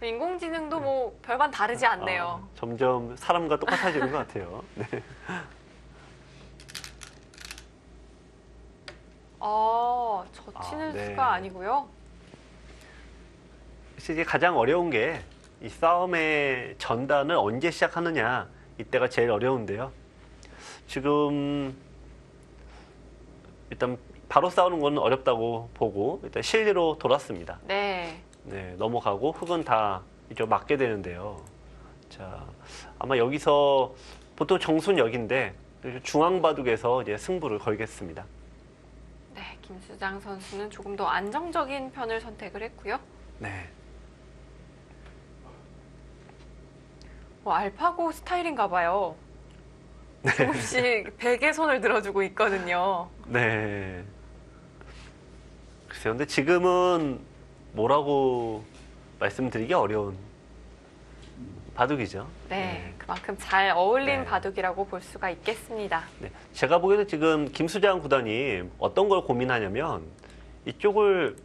인공지능도 뭐 별반 다르지 않네요. 점점 사람과 똑같아지는 것 같아요. 네. 젖히는 네. 수가 아니고요. 이제 가장 어려운 게 이 싸움의 전단을 언제 시작하느냐 이때가 제일 어려운데요. 지금 일단 바로 싸우는 건 어렵다고 보고 일단 실리로 돌았습니다. 네. 네, 넘어가고 흑은 다 이제 맞게 되는데요. 자, 아마 여기서 보통 정수는 여기인데 중앙 바둑에서 이제 승부를 걸겠습니다. 네, 김수장 선수는 조금 더 안정적인 편을 선택을 했고요. 네. 알파고 스타일인가 봐요. 조금씩 베개 손을 들어주고 있거든요. 네. 글쎄요, 근데 지금은 뭐라고 말씀드리기 어려운 바둑이죠. 네, 그만큼 잘 어울린 네. 바둑이라고 볼 수가 있겠습니다. 네. 제가 보기에는 지금 김수장 구단이 어떤 걸 고민하냐면 이쪽을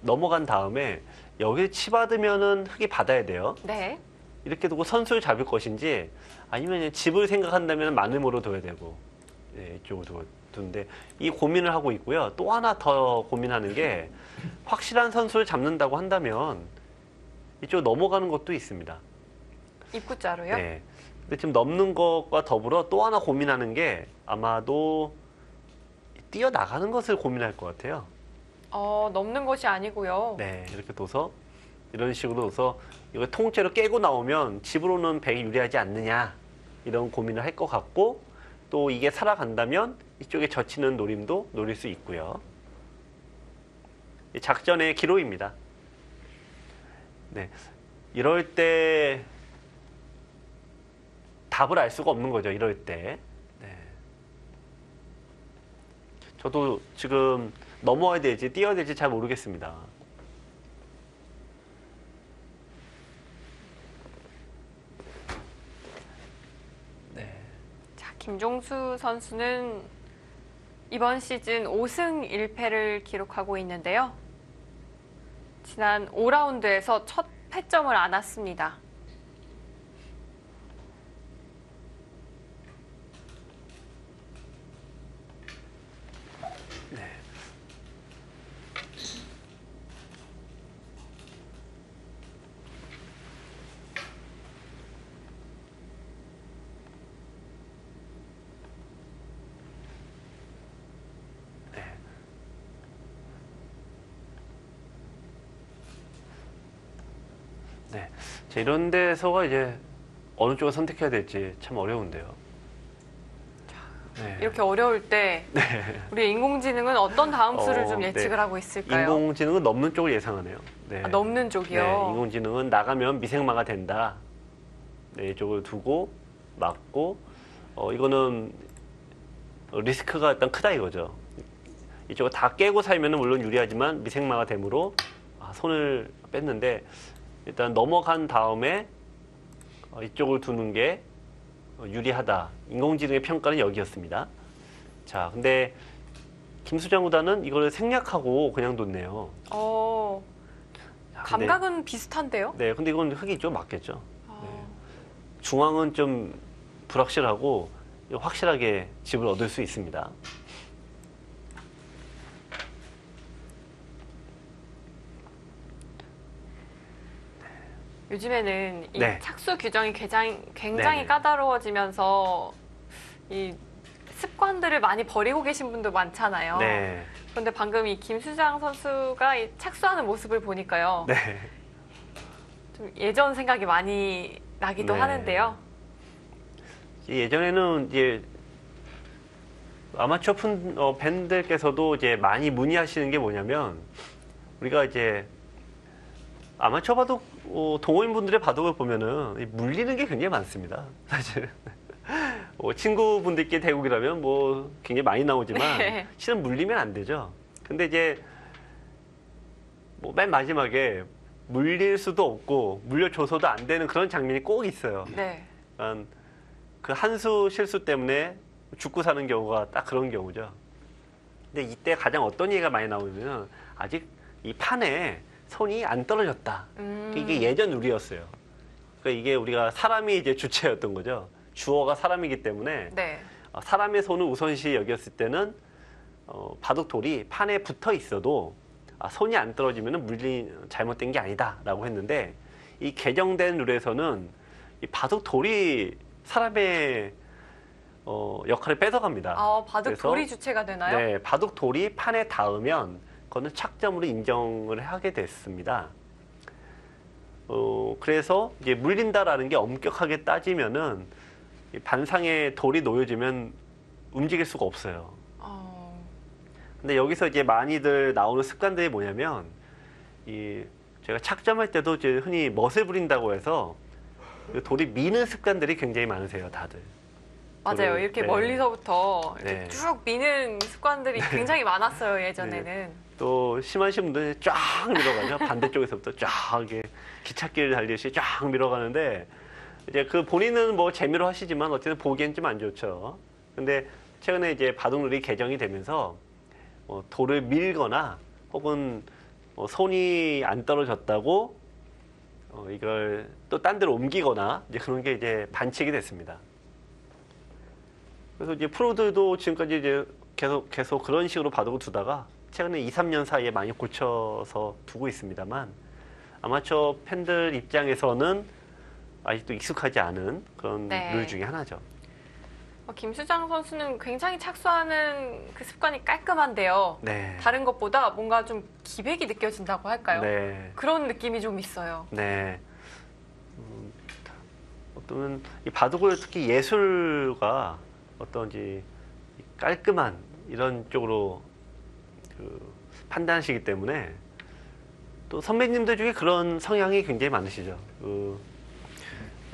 넘어간 다음에 여기를 치받으면은 흑이 받아야 돼요. 네. 이렇게 두고 선수를 잡을 것인지 아니면 집을 생각한다면 마름으로 둬야 되고 네, 이쪽으로 두는데 이 고민을 하고 있고요. 또 하나 더 고민하는 게 확실한 선수를 잡는다고 한다면 이쪽 넘어가는 것도 있습니다. 입구자로요? 네. 근데 지금 넘는 것과 더불어 또 하나 고민하는 게 아마도 뛰어나가는 것을 고민할 것 같아요. 넘는 것이 아니고요. 네, 이렇게 둬서 이런 식으로 둬서 이걸 통째로 깨고 나오면 집으로는 백이 유리하지 않느냐 이런 고민을 할 것 같고 또 이게 살아간다면 이쪽에 젖히는 노림도 노릴 수 있고요. 작전의 기로입니다. 네, 이럴 때 답을 알 수가 없는 거죠. 이럴 때. 네. 저도 지금 넘어야 될지 뛰어야 될지 잘 모르겠습니다. 네. 자, 김종수 선수는 이번 시즌 5승 1패를 기록하고 있는데요. 지난 5라운드에서 첫 패점을 안았습니다. 네. 자, 이런 데서가 이제 어느 쪽을 선택해야 될지 참 어려운데요. 네. 이렇게 어려울 때 우리 인공지능은 어떤 다음 수를 좀 예측을 네. 하고 있을까요? 인공지능은 넘는 쪽을 예상하네요. 네. 아, 넘는 쪽이요? 네, 인공지능은 나가면 미생마가 된다. 네, 이쪽을 두고 막고 이거는 리스크가 일단 크다 이거죠. 이쪽을 다 깨고 살면은 물론 유리하지만 미생마가 되므로 손을 뺐는데 일단 넘어간 다음에 이쪽을 두는 게 유리하다. 인공지능의 평가는 여기였습니다. 자, 근데 김수장 구단은 이걸 생략하고 그냥 뒀네요. 자, 근데- 감각은 비슷한데요? 네, 근데 이건 흙이죠. 맞겠죠. 아, 중앙은 좀 불확실하고 확실하게 집을 얻을 수 있습니다. 요즘에는 이 네. 착수 규정이 굉장히 네네. 까다로워지면서 이 습관들을 많이 버리고 계신 분도 많잖아요. 네. 그런데 방금 이 김수장 선수가 이 착수하는 모습을 보니까요. 네. 좀 예전 생각이 많이 나기도 네. 하는데요. 예전에는 이제 아마추어 팬들께서도 이제 많이 문의하시는 게 뭐냐면 우리가 이제 아마추어 바둑 동호인분들의 바둑을 보면은 물리는 게 굉장히 많습니다. 사실 친구분들끼리 대국이라면 뭐 굉장히 많이 나오지만 네. 실은 물리면 안 되죠. 근데 이제 뭐 맨 마지막에 물릴 수도 없고 물려줘서도 안 되는 그런 장면이 꼭 있어요. 네. 그 한 수 실수 때문에 죽고 사는 경우가 딱 그런 경우죠. 근데 이때 가장 어떤 얘기가 많이 나오냐면 아직 이 판에 손이 안 떨어졌다. 이게 예전 룰이었어요. 그러니까 이게 우리가 사람이 이제 주체였던 거죠. 주어가 사람이기 때문에 네. 사람의 손을 우선시 여겼을 때는 바둑돌이 판에 붙어 있어도 손이 안 떨어지면 잘못된 게 아니다라고 했는데 이 개정된 룰에서는 이 바둑돌이 사람의 역할을 뺏어갑니다. 바둑 그래서 돌이 주체가 되나요? 네, 바둑돌이 판에 닿으면 그거는 착점으로 인정을 하게 됐습니다. 그래서 이제 물린다라는 게 엄격하게 따지면은 이 반상에 돌이 놓여지면 움직일 수가 없어요. 근데 여기서 이제 많이들 나오는 습관들이 뭐냐면 제가 착점할 때도 이제 흔히 멋을 부린다고 해서 그 돌이 미는 습관들이 굉장히 많으세요, 다들. 맞아요. 이렇게 네. 멀리서부터 이렇게 네. 쭉 미는 습관들이 굉장히 많았어요, 예전에는. 또 심하신 분들은 쫙 밀어가죠. 반대쪽에서부터 쫙 이렇게 기찻길 달리듯이 쫙 밀어가는데 이제 그 본인은 뭐 재미로 하시지만 어쨌든 보기엔 좀 안 좋죠. 근데 최근에 이제 바둑룰이 개정이 되면서 돌을 밀거나 혹은 손이 안 떨어졌다고 이걸 또 딴 데로 옮기거나 이제 그런 게 이제 반칙이 됐습니다. 그래서 이제 프로들도 지금까지 이제 계속 그런 식으로 바둑을 두다가 최근에 2, 3년 사이에 많이 고쳐서 두고 있습니다만 아마추어 팬들 입장에서는 아직도 익숙하지 않은 그런 네. 룰 중에 하나죠. 김수장 선수는 굉장히 착수하는 그 습관이 깔끔한데요. 네. 다른 것보다 뭔가 좀 기백이 느껴진다고 할까요? 네. 그런 느낌이 좀 있어요. 네. 어떤 이 바둑을 특히 예술가 어떤지 깔끔한 이런 쪽으로 판단하시기 때문에 또 선배님들 중에 그런 성향이 굉장히 많으시죠.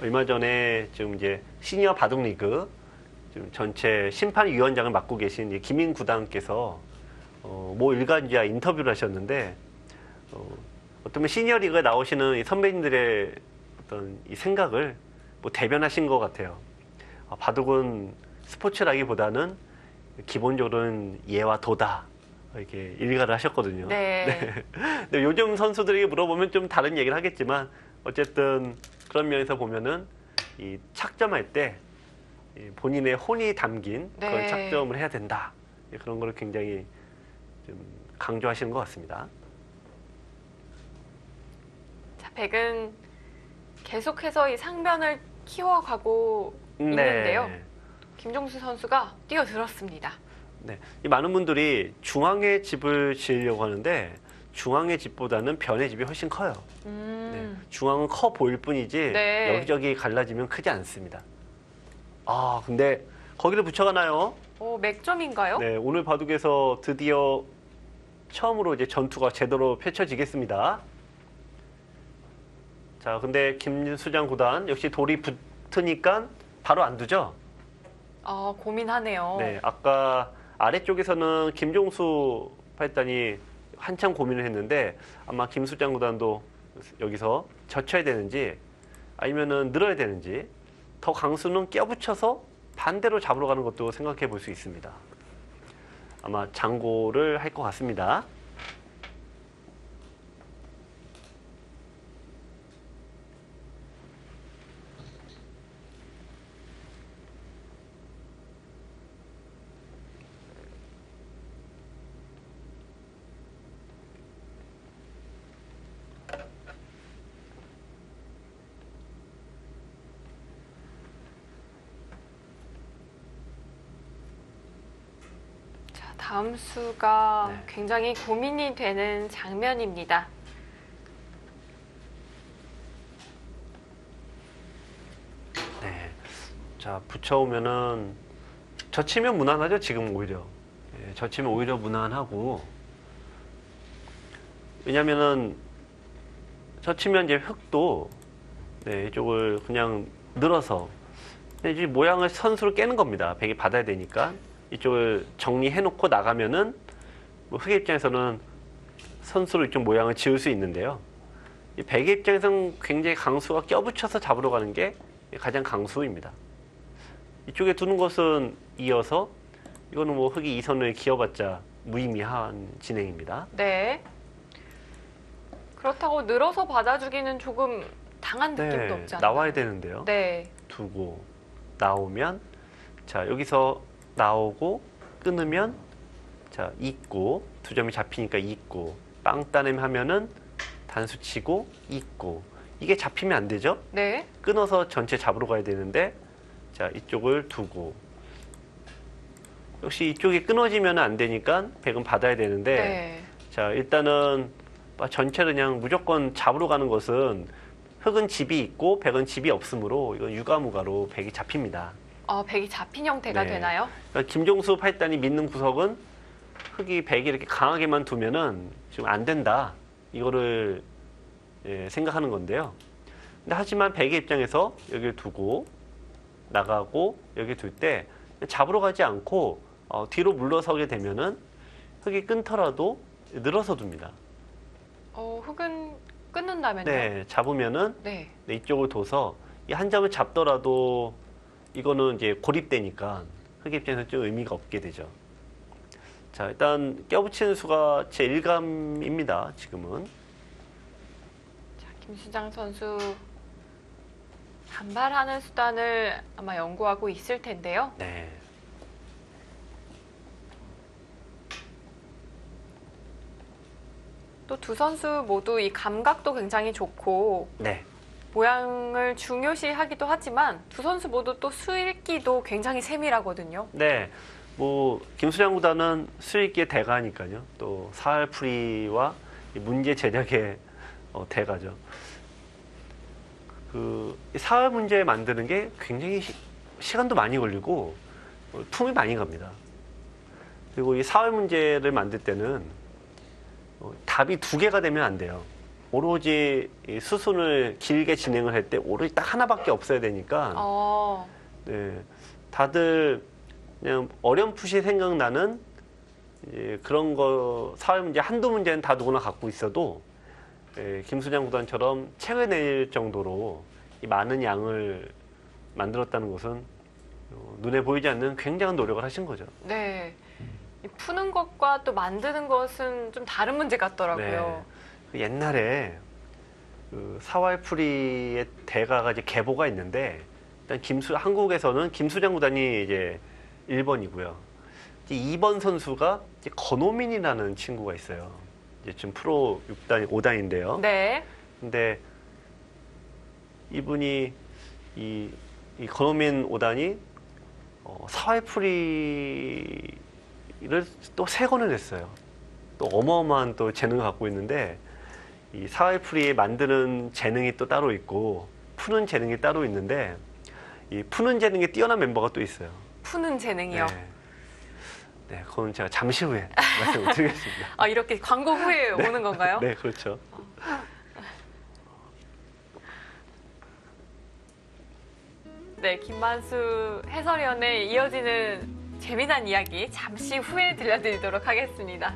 얼마 전에 지금 이제 시니어 바둑 리그 지금 전체 심판위원장을 맡고 계신 김인 구단께서 모 일간지와 인터뷰를 하셨는데 어쩌면 시니어 리그에 나오시는 이 선배님들의 어떤 이 생각을 뭐 대변하신 것 같아요. 바둑은 스포츠라기보다는 기본적으로는 예와 도다 이렇게 일가를 하셨거든요. 네. 근데 요즘 선수들에게 물어보면 좀 다른 얘기를 하겠지만 어쨌든 그런 면에서 보면은 이 착점할 때 본인의 혼이 담긴 그런 네. 착점을 해야 된다. 그런 거를 굉장히 좀 강조하시는 것 같습니다. 자, 백은 계속해서 이 상변을 키워가고 있는데요. 김종수 선수가 뛰어들었습니다. 네. 이 많은 분들이 중앙에 집을 지으려고 하는데 중앙의 집보다는 변의 집이 훨씬 커요. 네, 중앙은 커 보일 뿐이지 네. 여기저기 갈라지면 크지 않습니다. 아, 근데 거기를 붙여가나요? 맥점인가요? 네, 오늘 바둑에서 드디어 처음으로 이제 전투가 제대로 펼쳐지겠습니다. 자, 근데 김수장 구단 역시 돌이 붙으니까 바로 안 두죠? 고민하네요. 네, 아까 아래쪽에서는 김종수 팔단이 한참 고민을 했는데 아마 김수장 구단도 여기서 젖혀야 되는지 아니면은 늘어야 되는지 더 강수는 껴붙여서 반대로 잡으러 가는 것도 생각해 볼 수 있습니다. 아마 장고를 할 것 같습니다. 다음 수가 네. 굉장히 고민이 되는 장면입니다. 네. 자, 붙여오면은 젖히면 무난하죠, 지금 오히려. 예, 젖히면 오히려 무난하고. 왜냐면은 젖히면 이제 흙도 네, 이쪽을 그냥 늘어서 근데 이제 모양을 선수로 깨는 겁니다. 백이 받아야 되니까. 이쪽을 정리해놓고 나가면은 뭐 흑의 입장에서는 선수로 이쪽 모양을 지을 수 있는데요. 이 백의 입장에서는 굉장히 강수가 껴붙여서 잡으러 가는 게 가장 강수입니다. 이쪽에 두는 것은 이어서 이거는 뭐 흑이 이 선을 기어봤자 무의미한 진행입니다. 네. 그렇다고 늘어서 받아주기는 조금 당한 느낌도 없지 않나요? 나와야 되는데요. 네. 두고 나오면 자 여기서 나오고 끊으면 자 있고 두 점이 잡히니까 있고 빵 따냄 하면은 단수 치고 있고 이게 잡히면 안 되죠? 네. 끊어서 전체 잡으러 가야 되는데 자 이쪽을 두고 역시 이쪽이 끊어지면 안 되니까 백은 받아야 되는데 네. 자 일단은 전체를 그냥 무조건 잡으러 가는 것은 흑은 집이 있고 백은 집이 없으므로 이건 유가무가로 백이 잡힙니다. 백이 잡힌 형태가 네. 되나요? 그러니까 김종수 팔단이 믿는 구석은 흑이 백이 이렇게 강하게만 두면은 지금 안 된다 이거를 생각하는 건데요. 근데 하지만 백의 입장에서 여기를 두고 나가고 여기 둘 때 잡으러 가지 않고 뒤로 물러서게 되면은 흑이 끊더라도 늘어서 둡니다. 흑은 끊는다면요? 네, 잡으면은 네. 이쪽을 둬서 이 한 점을 잡더라도 이거는 이제 고립되니까 흑의 입장에서 좀 의미가 없게 되죠. 자, 일단 껴붙이는 수가 제 1감입니다. 지금은. 자, 김수장 선수 반발하는 수단을 아마 연구하고 있을 텐데요. 네. 또 두 선수 모두 이 감각도 굉장히 좋고 네. 모양을 중요시하기도 하지만 두 선수 모두 또 수읽기도 굉장히 세밀하거든요. 네. 뭐 김수장 구단은 수익기의 대가니까요. 또 사활풀이와 이 문제 제작의 대가죠. 그 사활 문제 만드는 게 굉장히 시간도 많이 걸리고 품이 많이 갑니다. 그리고 이 사활 문제를 만들 때는 답이 두 개가 되면 안 돼요. 오로지 이 수순을 길게 진행을 할 때 오로지 딱 하나밖에 없어야 되니까 네, 다들 그냥 어렴풋이 생각나는 그런 거 사회 문제 한두 문제는 다 누구나 갖고 있어도 김수장 구단처럼 책을 낼 정도로 이 많은 양을 만들었다는 것은 눈에 보이지 않는 굉장한 노력을 하신 거죠. 네. 이 푸는 것과 또 만드는 것은 좀 다른 문제 같더라고요. 네. 옛날에 그 사활풀이의 대가가 이제 계보가 있는데 일단 한국에서는 김수장 구단이 이제 1번이고요. 2번 선수가 이제 건호민이라는 친구가 있어요. 이제 지금 프로 6단, 5단인데요. 네. 근데 이분이 이 건호민 5단이 사활풀이를 또 3권을 냈어요. 또 어마어마한 또 재능을 갖고 있는데 이 사회풀이 만드는 재능이 또 따로 있고 푸는 재능이 따로 있는데 이 푸는 재능에 뛰어난 멤버가 또 있어요. 푸는 재능이요. 네. 네, 그건 제가 잠시 후에 말씀을 드리겠습니다. 아, 이렇게 광고 후에 오는 건가요? 네, 그렇죠. 네, 김만수 해설위원의 이어지는 재미난 이야기 잠시 후에 들려드리도록 하겠습니다.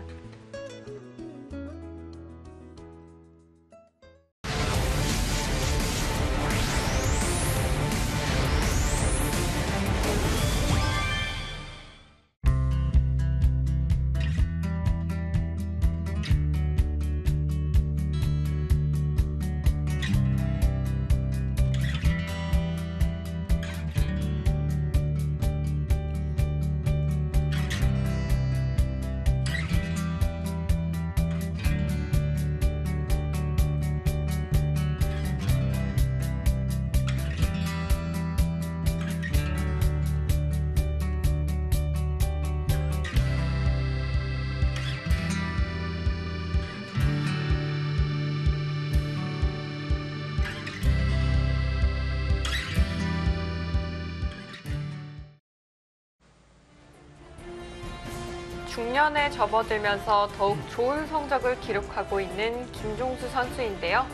중년에 접어들면서 더욱 좋은 성적을 기록하고 있는 김종수 선수인데요.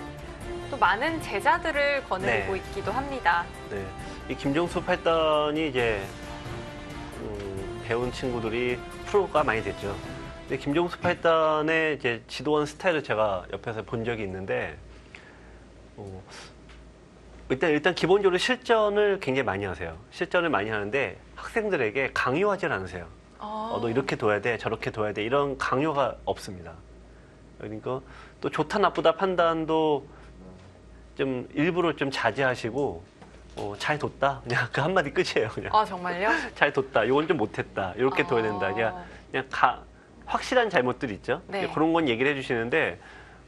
또 많은 제자들을 거느리고 네. 있기도 합니다. 네, 이 김종수 팔단이 이제 배운 친구들이 프로가 많이 됐죠. 근데 김종수 팔단의 이제 지도원 스타일을 제가 옆에서 본 적이 있는데 일단 기본적으로 실전을 굉장히 많이 하세요. 실전을 많이 하는데 학생들에게 강요하지 않으세요. 너 이렇게 둬야 돼, 저렇게 둬야 돼, 이런 강요가 없습니다. 그러니까 또 좋다 나쁘다 판단도 좀 일부러 좀 자제하시고 잘 뒀다, 그냥 그 한마디 끝이에요. 그냥 아, 정말요? 잘 뒀다, 이건 좀 못했다, 이렇게 둬야 된다. 그냥 확실한 잘못들 있죠. 네. 그런 건 얘기를 해주시는데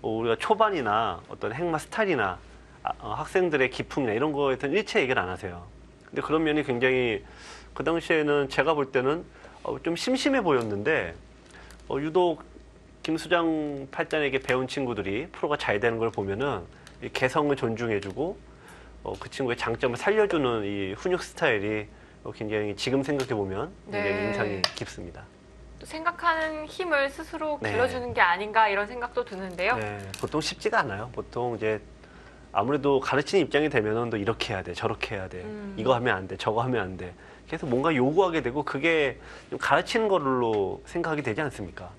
우리가 초반이나 어떤 행마 스타일이나 학생들의 기품이나 이런 거에 대해서는 일체 얘기를 안 하세요. 근데 그런 면이 굉장히 그 당시에는 제가 볼 때는 좀 심심해 보였는데 유독 김수장 팔단에게 배운 친구들이 프로가 잘 되는 걸 보면은 이 개성을 존중해주고 그 친구의 장점을 살려주는 이 훈육 스타일이 굉장히 지금 생각해 보면 굉장히 네. 인상이 깊습니다. 또 생각하는 힘을 스스로 네. 길러주는 게 아닌가 이런 생각도 드는데요. 네, 보통 쉽지가 않아요. 보통 이제 아무래도 가르치는 입장이 되면은 너 이렇게 해야 돼, 저렇게 해야 돼, 이거 하면 안 돼, 저거 하면 안 돼. 계속 뭔가 요구하게 되고 그게 좀 가르치는 걸로 생각이 되지 않습니까?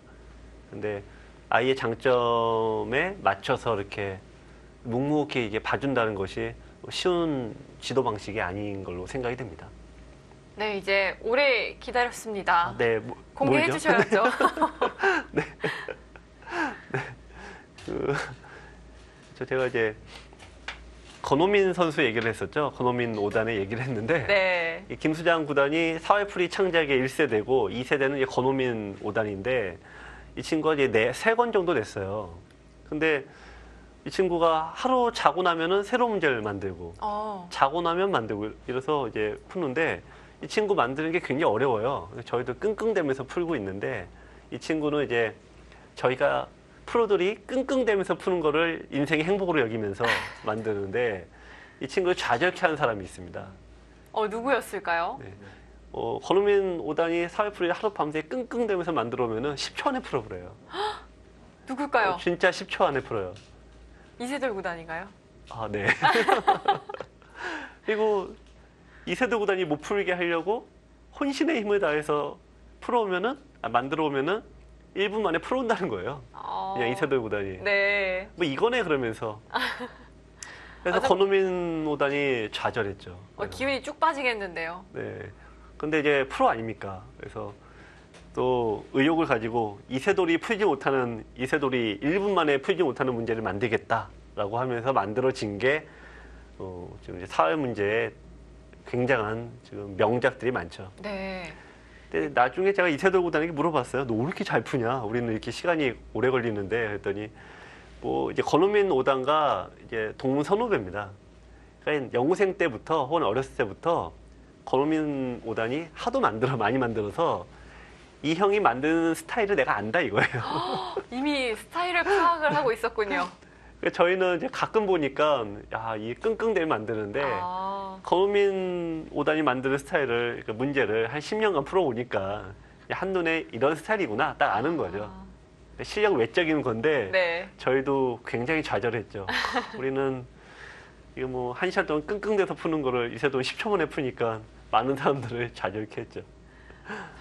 근데 아이의 장점에 맞춰서 이렇게 묵묵히 이게 봐준다는 것이 쉬운 지도 방식이 아닌 걸로 생각이 됩니다. 네, 이제 오래 기다렸습니다. 네, 공개해 뭐죠? 주셔야죠. 제가 이제 권호민 선수 얘기를 했었죠. 권호민 5단의 얘기를 했는데 네. 이 김수장 구단이 사회풀이 창작의 1세대고 2세대는 이제 권호민 5단인데 이 친구가 이제 3권 정도 냈어요. 근데 이 친구가 하루 자고 나면은 새로운 문제를 만들고 자고 나면 만들고 이래서 이제 푸는데 이 친구 만드는 게 굉장히 어려워요. 저희도 끙끙대면서 풀고 있는데 이 친구는 이제 저희가 프로들이 끙끙대면서 푸는 거를 인생의 행복으로 여기면서 만드는데 이 친구를 좌절케 하는 사람이 있습니다. 누구였을까요? 네. 권우민 5단이 사회풀이를 하루 밤새 끙끙대면서 만들어 오면은 10초 안에 풀어버려요. 누굴까요? 진짜 10초 안에 풀어요. 이세돌 구단인가요? 아, 네. 그리고 이세돌 구단이 못 풀게 하려고 혼신의 힘을 다해서 만들어 오면은 1분 만에 풀어온다는 거예요. 그냥 이세돌 구단이. 네. 뭐 이거네 그러면서. 그래서 맞아. 권우민 5단이 좌절했죠. 기운이 쭉 빠지겠는데요. 네. 근데 이제 프로 아닙니까? 그래서 또 의욕을 가지고 이세돌이 1분 만에 풀지 못하는 문제를 만들겠다라고 하면서 만들어진 게 지금 이제 사회 문제에 굉장한 지금 명작들이 많죠. 네. 근데 나중에 제가 이세돌 구단에게 물어봤어요. 너 왜 이렇게 잘 푸냐? 우리는 이렇게 시간이 오래 걸리는데 했더니 뭐 이제 권호민 5단과 이제 동문 선후배입니다. 그러니까 연구생 때부터 혹은 어렸을 때부터 권호민 5단이 하도 많이 만들어서 이 형이 만드는 스타일을 내가 안다 이거예요. 이미 스타일을 파악을 하고 있었군요. 저희는 이제 가끔 보니까 이 끙끙대를 만드는데 아, 권호민 5단이 만드는 스타일을 그 문제를 한 10년간 풀어보니까 한눈에 이런 스타일이구나 딱 아는 거죠. 실력 외적인 건데 네. 저희도 굉장히 좌절했죠. 우리는 이거 뭐 1시간 동안 끙끙대서 푸는 거를 이세 동안 10초 만에 푸니까 많은 사람들을 좌절케 했죠.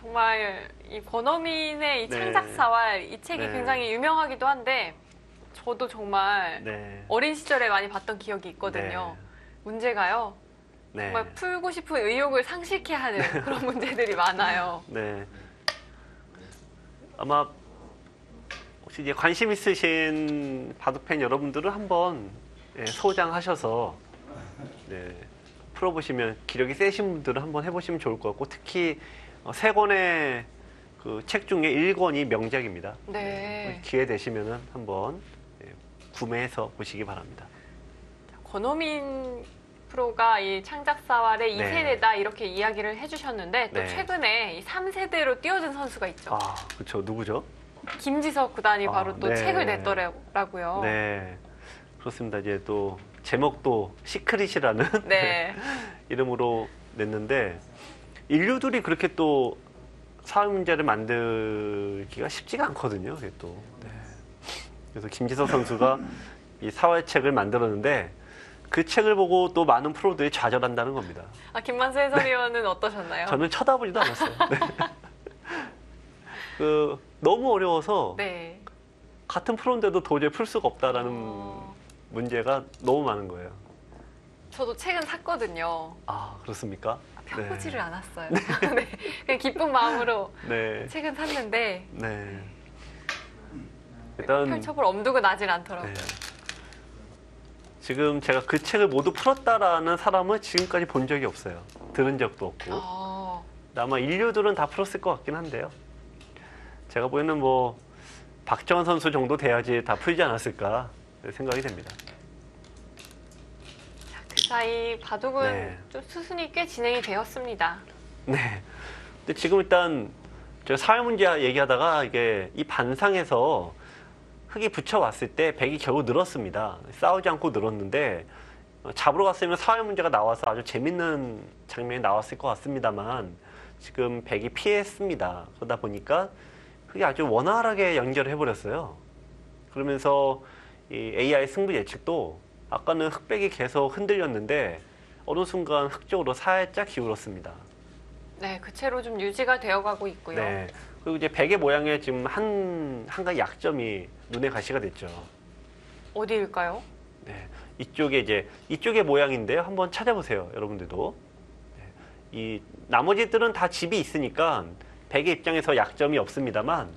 정말 이 권어민의 이 네. 창작사와 이 책이 네. 굉장히 유명하기도 한데 저도 정말 네. 어린 시절에 많이 봤던 기억이 있거든요. 문제가요. 네. 정말 풀고 싶은 의욕을 상실케 하는 그런 문제들이 많아요. 네. 아마 혹시 이제 관심 있으신 바둑팬 여러분들은 한번 소장하셔서 풀어보시면 기력이 세신 분들은 한번 해보시면 좋을 것 같고 특히 세 권의 그 책 중에 1권이 명작입니다. 네. 기회 되시면은 한번 구매해서 보시기 바랍니다. 권호민 프로가 이 창작사활의 네. 2세대다 이렇게 이야기를 해주셨는데 또 네. 최근에 이 3세대로 뛰어든 선수가 있죠. 아, 그렇죠. 누구죠? 김지석 구단이 바로 또 네. 책을 냈더라고요. 네, 그렇습니다. 이제 또 제목도 시크릿이라는 네. 이름으로 냈는데 인류들이 그렇게 또 사회 문제를 만들기가 쉽지가 않거든요. 그게 또. 네. 그래서 김지석 선수가 이 사회책을 만들었는데 그 책을 보고 또 많은 프로들이 좌절한다는 겁니다. 아, 김만수 해설위원은 어떠셨나요? 저는 쳐다보지도 않았어요. 네. 너무 어려워서 네. 같은 프로인데도 도저히 풀 수가 없다라는 문제가 너무 많은 거예요. 저도 책은 샀거든요. 아, 그렇습니까? 펴보지를 않았어요. 네. 그냥 기쁜 마음으로 네. 책은 샀는데 네. 일단 펼쳐볼 엄두가 나질 않더라고요. 네. 지금 제가 그 책을 모두 풀었다라는 사람은 지금까지 본 적이 없어요. 들은 적도 없고. 아마 인류들은 다 풀었을 것 같긴 한데요. 제가 보기에는 뭐 박정환 선수 정도 돼야지 다 풀지 않았을까 생각이 됩니다. 그 사이 바둑은 네. 좀 수순이 꽤 진행이 되었습니다. 네. 근데 지금 일단 제가 사회 문제 얘기하다가 이게 이 반상에서 흙이 붙여왔을 때 백이 결국 늘었습니다. 싸우지 않고 늘었는데 잡으러 갔으면 사회 문제가 나와서 아주 재밌는 장면이 나왔을 것 같습니다만 지금 백이 피했습니다. 그러다 보니까 흙이 아주 원활하게 연결을 해버렸어요. 그러면서 이 AI 승부 예측도 아까는 흑백이 계속 흔들렸는데 어느 순간 흑 쪽으로 살짝 기울었습니다. 네, 그 채로 좀 유지가 되어가고 있고요. 네. 그리고 이제 백의 모양에 지금 한 가지 약점이 눈에 가시가 됐죠. 어디일까요? 네. 이쪽의 모양인데요. 한번 찾아보세요, 여러분들도. 네. 이 나머지들은 다 집이 있으니까 백의 입장에서 약점이 없습니다만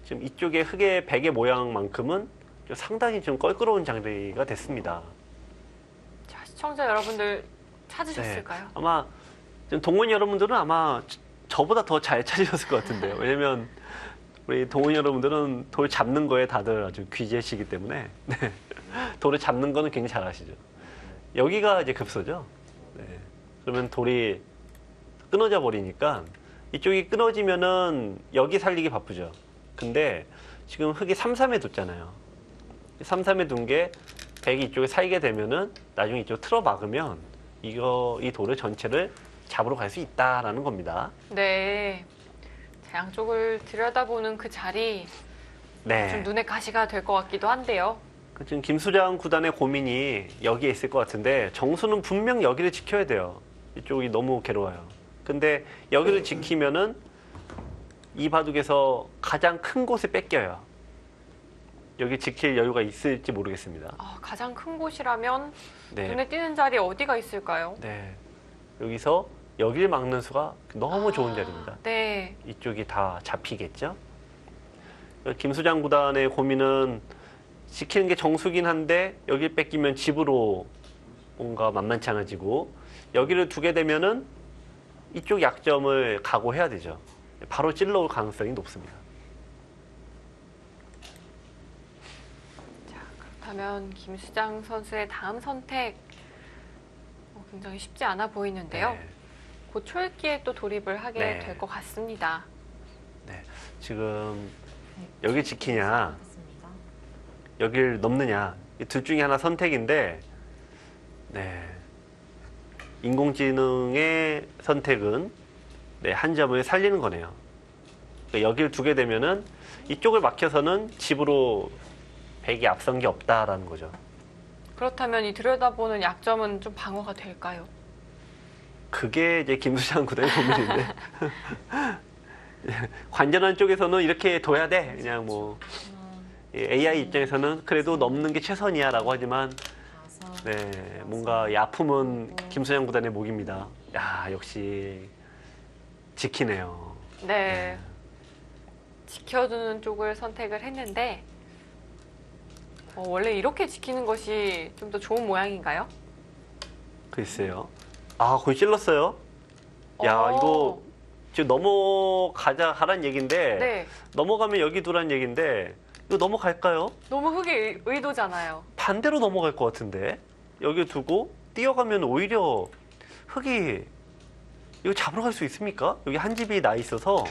지금 이쪽의 흑의 백의 모양만큼은 상당히 좀 껄끄러운 장르가 됐습니다. 자, 시청자 여러분들 찾으셨을까요? 네. 아마 동호인 여러분들은 아마 저보다 더 잘 찾으셨을 것 같은데요. 왜냐면 우리 동호인 여러분들은 돌 잡는 거에 다들 아주 귀재시기 때문에 네. 돌을 잡는 거는 굉장히 잘하시죠. 여기가 이제 급소죠. 네. 그러면 돌이 끊어져 버리니까 이쪽이 끊어지면은 여기 살리기 바쁘죠. 근데 지금 흙이 3-3에 뒀잖아요. 3-3에 둔 게 백이 이쪽에 살게 되면은 나중에 이쪽 틀어 막으면 이 돌을 전체를 잡으러 갈 수 있다라는 겁니다. 네. 자, 양쪽을 들여다보는 그 자리 네. 좀 눈에 가시가 될 것 같기도 한데요. 지금 김수장 구단의 고민이 여기에 있을 것 같은데 정수는 분명 여기를 지켜야 돼요. 이쪽이 너무 괴로워요. 근데 여기를 지키면은 이 바둑에서 가장 큰 곳을 뺏겨요. 여기 지킬 여유가 있을지 모르겠습니다. 가장 큰 곳이라면 네. 눈에 띄는 자리 어디가 있을까요? 네. 여기서 여기를 막는 수가 너무 좋은 자리입니다. 네. 이쪽이 다 잡히겠죠? 김수장 구단의 고민은 지키는 게 정수긴 한데 여기를 뺏기면 집으로 뭔가 만만치 않아지고 여기를 두게 되면은 이쪽 약점을 각오해야 되죠. 바로 찔러올 가능성이 높습니다. 자, 그렇다면 김수장 선수의 다음 선택 굉장히 쉽지 않아 보이는데요. 네. 곧 초읽기에 또 돌입을 하게 네. 될 것 같습니다. 네, 지금 여기 지키냐, 여길 넘느냐, 이 둘 중에 하나 선택인데, 네, 인공지능의 선택은 네, 한 점을 살리는 거네요. 그러니까 여길 두게 되면은 이쪽을 막혀서는 집으로 백이 앞선 게 없다라는 거죠. 그렇다면 이 들여다보는 약점은 좀 방어가 될까요? 그게 이제 김수장 구단의 고민인데 관전한 쪽에서는 이렇게 둬야 돼. 그냥 뭐 AI 입장에서는 그래도 넘는 게 최선이야라고 하지만 네, 뭔가 이 아픔은 김수장 구단의 몫입니다. 야, 역시 지키네요. 네. 지켜주는 쪽을 선택을 했는데 원래 이렇게 지키는 것이 좀 더 좋은 모양인가요? 글쎄요. 아, 거의 찔렀어요. 야, 이거 지금 넘어가자 하란 얘기인데 네. 넘어가면 여기 두란 얘기인데 이거 넘어갈까요? 너무 흙의 의도잖아요. 반대로 넘어갈 것 같은데 여기 두고 뛰어가면 오히려 흙이 이거 잡으러 갈 수 있습니까? 여기 한 집이 나 있어서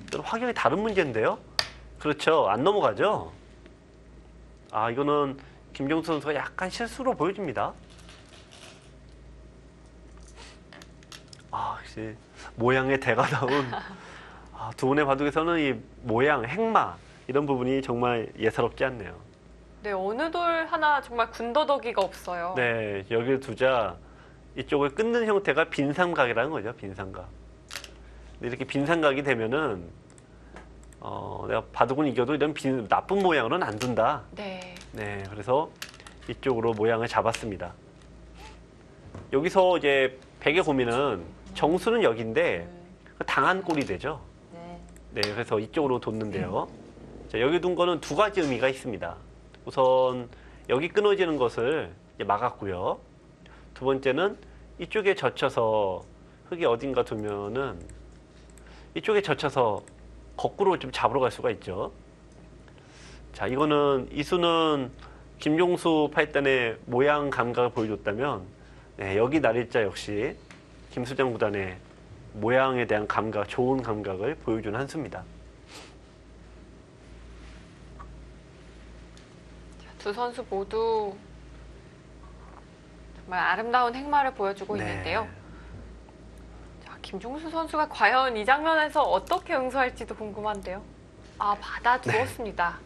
이건 확연히 다른 문제인데요. 그렇죠. 안 넘어가죠. 아, 이거는 김종수 선수가 약간 실수로 보여집니다. 아, 역시 모양의 대가다운 두 분의 바둑에서는 이 모양, 행마 이런 부분이 정말 예사롭지 않네요. 네, 어느 돌 하나 정말 군더더기가 없어요. 네, 여기를 두자 이쪽을 끊는 형태가 빈삼각이라는 거죠. 빈삼각. 근데 이렇게 빈삼각이 되면은 내가 바둑은 이겨도 이런 나쁜 모양으로는 안 둔다. 네. 네, 그래서 이쪽으로 모양을 잡았습니다. 여기서 이제 백의 고민은 정수는 여기인데 당한 꼴이 되죠. 네, 그래서 이쪽으로 뒀는데요. 자, 여기 둔 거는 두 가지 의미가 있습니다. 우선 여기 끊어지는 것을 이제 막았고요. 두 번째는 이쪽에 젖혀서 흙이 어딘가 두면은 이쪽에 젖혀서 거꾸로 좀 잡으러 갈 수가 있죠. 자, 이거는 이수는 김종수 팔단의 모양 감각을 보여줬다면 네, 여기 날일자 역시 김수장 구단의 모양에 대한 감각, 좋은 감각을 보여준 한 수입니다. 두 선수 모두 정말 아름다운 행마를 보여주고 네. 있는데요. 자, 김종수 선수가 과연 이 장면에서 어떻게 응수할지도 궁금한데요. 아, 받아두었습니다.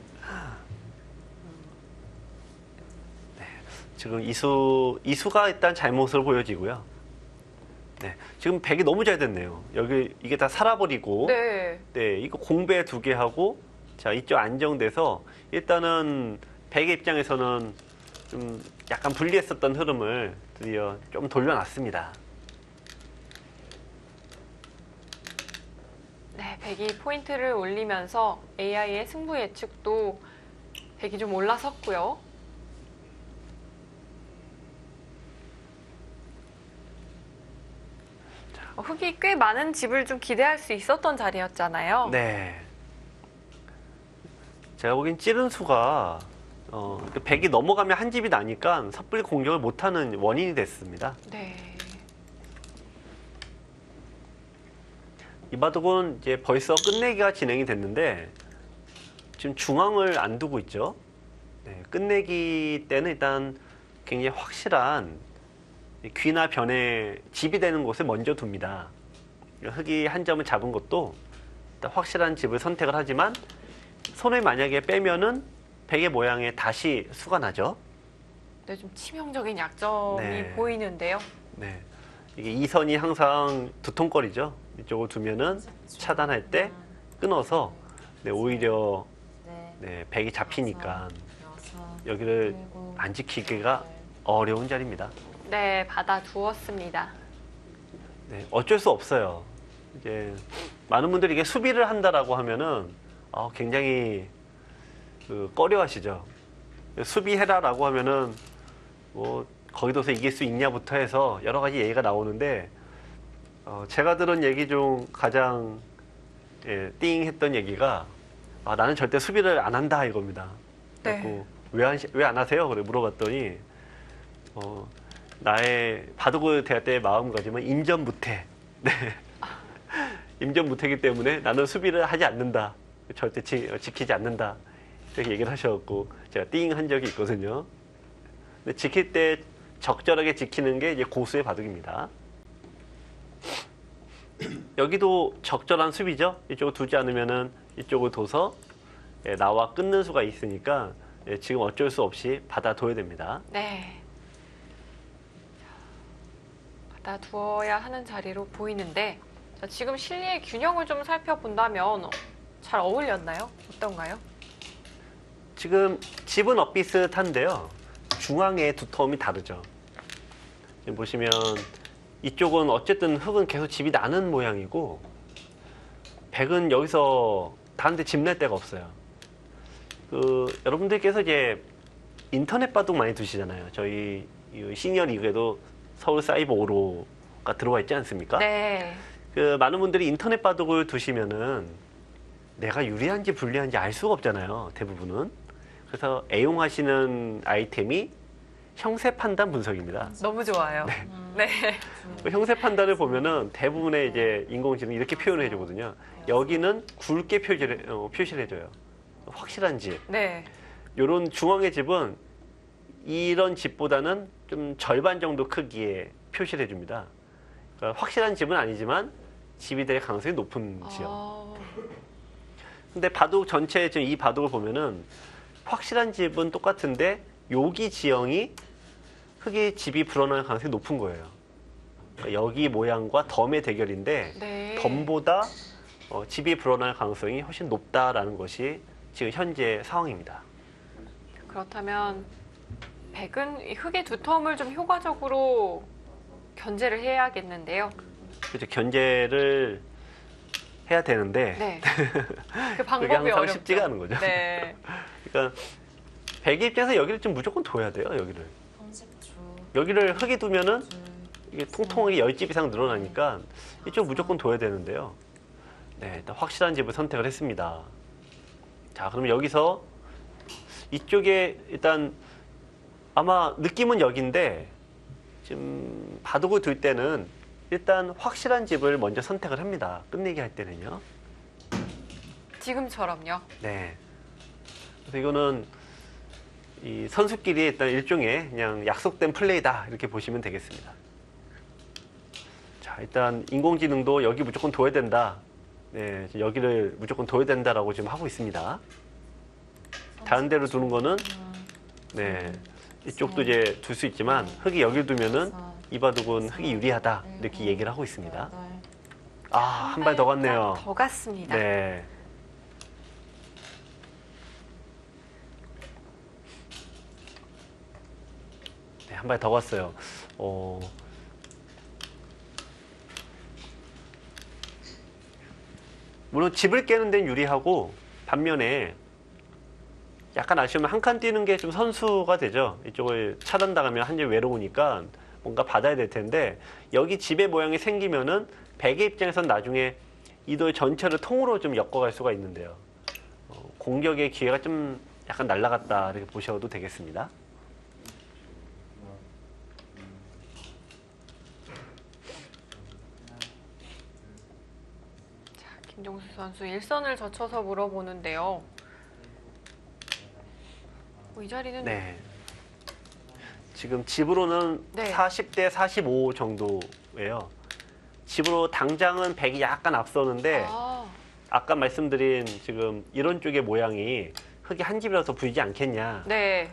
지금 이수가 일단 잘못을 보여지고요. 네, 지금 백이 너무 잘 됐네요. 여기 이게 다 살아버리고, 네. 네, 이거 공배 두 개 하고, 자, 이쪽 안정돼서 일단은 백의 입장에서는 좀 약간 불리했었던 흐름을 드디어 좀 돌려놨습니다. 네, 백이 포인트를 올리면서 AI의 승부 예측도 백이 좀 올라섰고요. 흙이 꽤 많은 집을 좀 기대할 수 있었던 자리였잖아요. 네. 제가 보기엔 찌른 수가 백이 넘어가면 한 집이 나니까 섣불리 공격을 못하는 원인이 됐습니다. 네. 이 바둑은 이제 벌써 끝내기가 진행이 됐는데 지금 중앙을 안 두고 있죠. 네, 끝내기 때는 일단 굉장히 확실한 귀나 변에 집이 되는 곳을 먼저 둡니다. 흙이 한 점을 잡은 것도 일단 확실한 집을 선택을 하지만 손을 만약에 빼면은 백의 모양에 다시 수가 나죠. 네, 좀 치명적인 약점이 네. 보이는데요. 네, 이게 이 선이 항상 두통거리죠. 이쪽을 두면은 차단할 때 끊어서 네, 오히려 네, 백이 잡히니까 여기를 안 지키기가 어려운 자리입니다. 네, 받아두었습니다. 네, 어쩔 수 없어요. 이제 많은 분들이 이게 수비를 한다라고 하면은 굉장히 꺼려하시죠. 수비해라라고 하면은 뭐 거기 둬서 이길 수 있냐부터 해서 여러 가지 얘기가 나오는데 제가 들은 얘기 중 가장 띵했던 얘기가 나는 절대 수비를 안 한다 이겁니다. 네. 그래서 왜 안 하세요? 그래 물어봤더니 나의 바둑을 대할 때의 마음가짐은 임전무태. 네. 임전 무태기 때문에 나는 수비를 하지 않는다. 절대 지키지 않는다. 이렇게 얘기를 하셔갖고 제가 띵 한 적이 있거든요. 근데 지킬 때 적절하게 지키는 게 이제 고수의 바둑입니다. 여기도 적절한 수비죠. 이쪽을 두지 않으면은 이쪽을 둬서 나와 끊는 수가 있으니까 지금 어쩔 수 없이 받아둬야 됩니다. 네. 받아두어야 하는 자리로 보이는데 자, 지금 실리의 균형을 좀 살펴본다면 잘 어울렸나요? 어떤가요? 지금 집은 엇비슷한데요. 중앙의 두터움이 다르죠. 지금 보시면 이쪽은 어쨌든 흙은 계속 집이 나는 모양이고 백은 여기서 다른 데 집 낼 데가 없어요. 여러분들께서 이제 인터넷 바둑 많이 두시잖아요. 저희 이 시니어 리그에도 서울 사이버 5로가 들어와 있지 않습니까? 네. 많은 분들이 인터넷 바둑을 두시면은 내가 유리한지 불리한지 알 수가 없잖아요. 대부분은. 그래서 애용하시는 아이템이 형세 판단 분석입니다. 너무 좋아요. 네. 형세 판단을 보면은 대부분의 이제 인공지능이 이렇게 표현을 해주거든요. 여기는 굵게 표시를 해줘요. 확실한 집. 네. 이런 중앙의 집은 이런 집보다는 좀 절반 정도 크기의 표시를 해줍니다. 그러니까 확실한 집은 아니지만 집이 될 가능성이 높은 지역. 근데 바둑 전체 지금 이 바둑을 보면은 확실한 집은 똑같은데 여기 지형이 흙이 집이 불어날 가능성이 높은 거예요. 그러니까 여기 모양과 덤의 대결인데 네. 덤보다 집이 불어날 가능성이 훨씬 높다라는 것이 지금 현재 상황입니다. 그렇다면 백은 이 흙의 두터움을 좀 효과적으로 견제를 해야겠는데요. 그렇죠. 견제를 해야 되는데 네. 그 그게 방법이 항상 어렵죠. 쉽지가 않은 거죠. 네. 그러니까 백의 입장에서 여기를 좀 무조건 둬야 돼요. 여기를 흙이 두면은 이게 통통하게 10집 이상 늘어나니까 이쪽 무조건 둬야 되는데요. 네, 일단 확실한 집을 선택을 했습니다. 자, 그럼 여기서 이쪽에 일단 아마 느낌은 여기인데 지금 바둑을 둘 때는 일단 확실한 집을 먼저 선택을 합니다. 끝내기 할 때는요. 지금처럼요. 네. 그래서 이거는 이 선수끼리 일단 일종의 그냥 약속된 플레이다 이렇게 보시면 되겠습니다. 자, 일단 인공지능도 여기 무조건 둬야 된다. 네, 여기를 무조건 둬야 된다라고 지금 하고 있습니다. 다른 데로 두는 거는 네, 이쪽도 이제 둘 수 있지만 흙이 여기를 두면은 이 바둑은 흙이 유리하다 이렇게 얘기를 하고 있습니다. 아, 한 발 더 갔네요. 더 갔습니다. 네. 네, 한 발 더 갔어요. 물론 집을 깨는 데는 유리하고 반면에 약간 아쉬우면 한 칸 뛰는 게 좀 선수가 되죠. 이쪽을 차단당하면 한줄 외로우니까 뭔가 받아야 될 텐데 여기 집의 모양이 생기면은 백의 입장에선 나중에 이 돌 전체를 통으로 좀 엮어갈 수가 있는데요. 공격의 기회가 좀 약간 날아갔다 이렇게 보셔도 되겠습니다. 자, 김종수 선수 일선을 젖혀서 물어보는데요. 이 자리는 네. 지금 집으로는 네. 40대 45 정도예요. 집으로 당장은 100이 약간 앞서는데 아까 말씀드린 지금 이런 쪽의 모양이 흙이 한 집이라서 보이지 않겠냐. 네.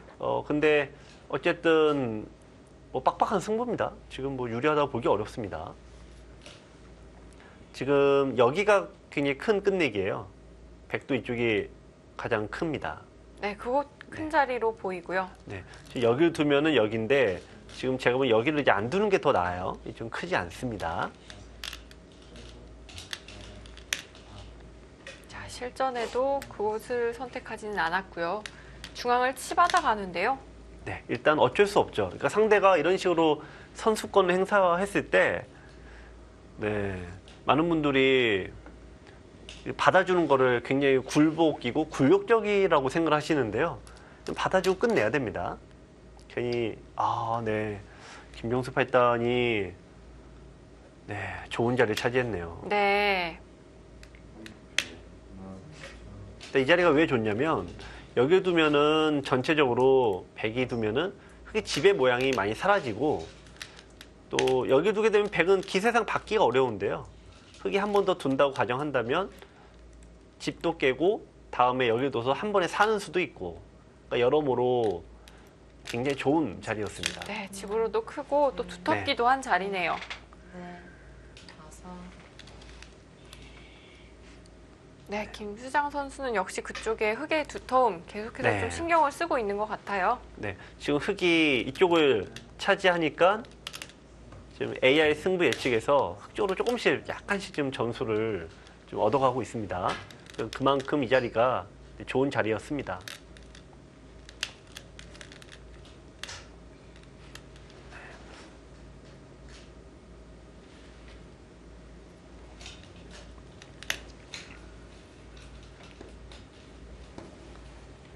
근데 어쨌든 뭐 빡빡한 승부입니다. 지금 뭐 유리하다고 보기 어렵습니다. 지금 여기가 굉장히 큰 끝내기예요. 백도 이쪽이 가장 큽니다. 네, 그곳 큰 자리로 보이고요. 네, 지금 여기를 두면은 여기인데 지금 제가 보면 여기를 이제 안 두는 게 더 나아요. 좀 크지 않습니다. 자, 실전에도 그곳을 선택하지는 않았고요. 중앙을 치받아 가는데요. 네, 일단 어쩔 수 없죠. 그러니까 상대가 이런 식으로 선수권을 행사했을 때, 네, 많은 분들이 받아주는 거를 굉장히 굴복이고 굴욕적이라고 생각을 하시는데요. 좀 받아주고 끝내야 됩니다. 괜히 네, 김종수 팔단이 네, 좋은 자리를 차지했네요. 네. 이 자리가 왜 좋냐면 여기 두면은 전체적으로 백이 두면은 흙의 지배 모양이 많이 사라지고 또 여기 두게 되면 백은 기세상 받기가 어려운데요. 흙이 한 번 더 둔다고 가정한다면 집도 깨고 다음에 여기 둬서 한 번에 사는 수도 있고 그러니까 여러모로 굉장히 좋은 자리였습니다. 네, 집으로도 크고 또 두텁기도 한 자리네요. 네, 5. 네, 김수장 선수는 역시 그쪽에 흙의 두터움 계속해서 네. 좀 신경을 쓰고 있는 것 같아요. 네, 지금 흙이 이쪽을 차지하니까 지금 AI 승부 예측에서 흙 쪽으로 조금씩 약간씩 지금 점수를 좀 얻어가고 있습니다. 그만큼 이 자리가 좋은 자리였습니다.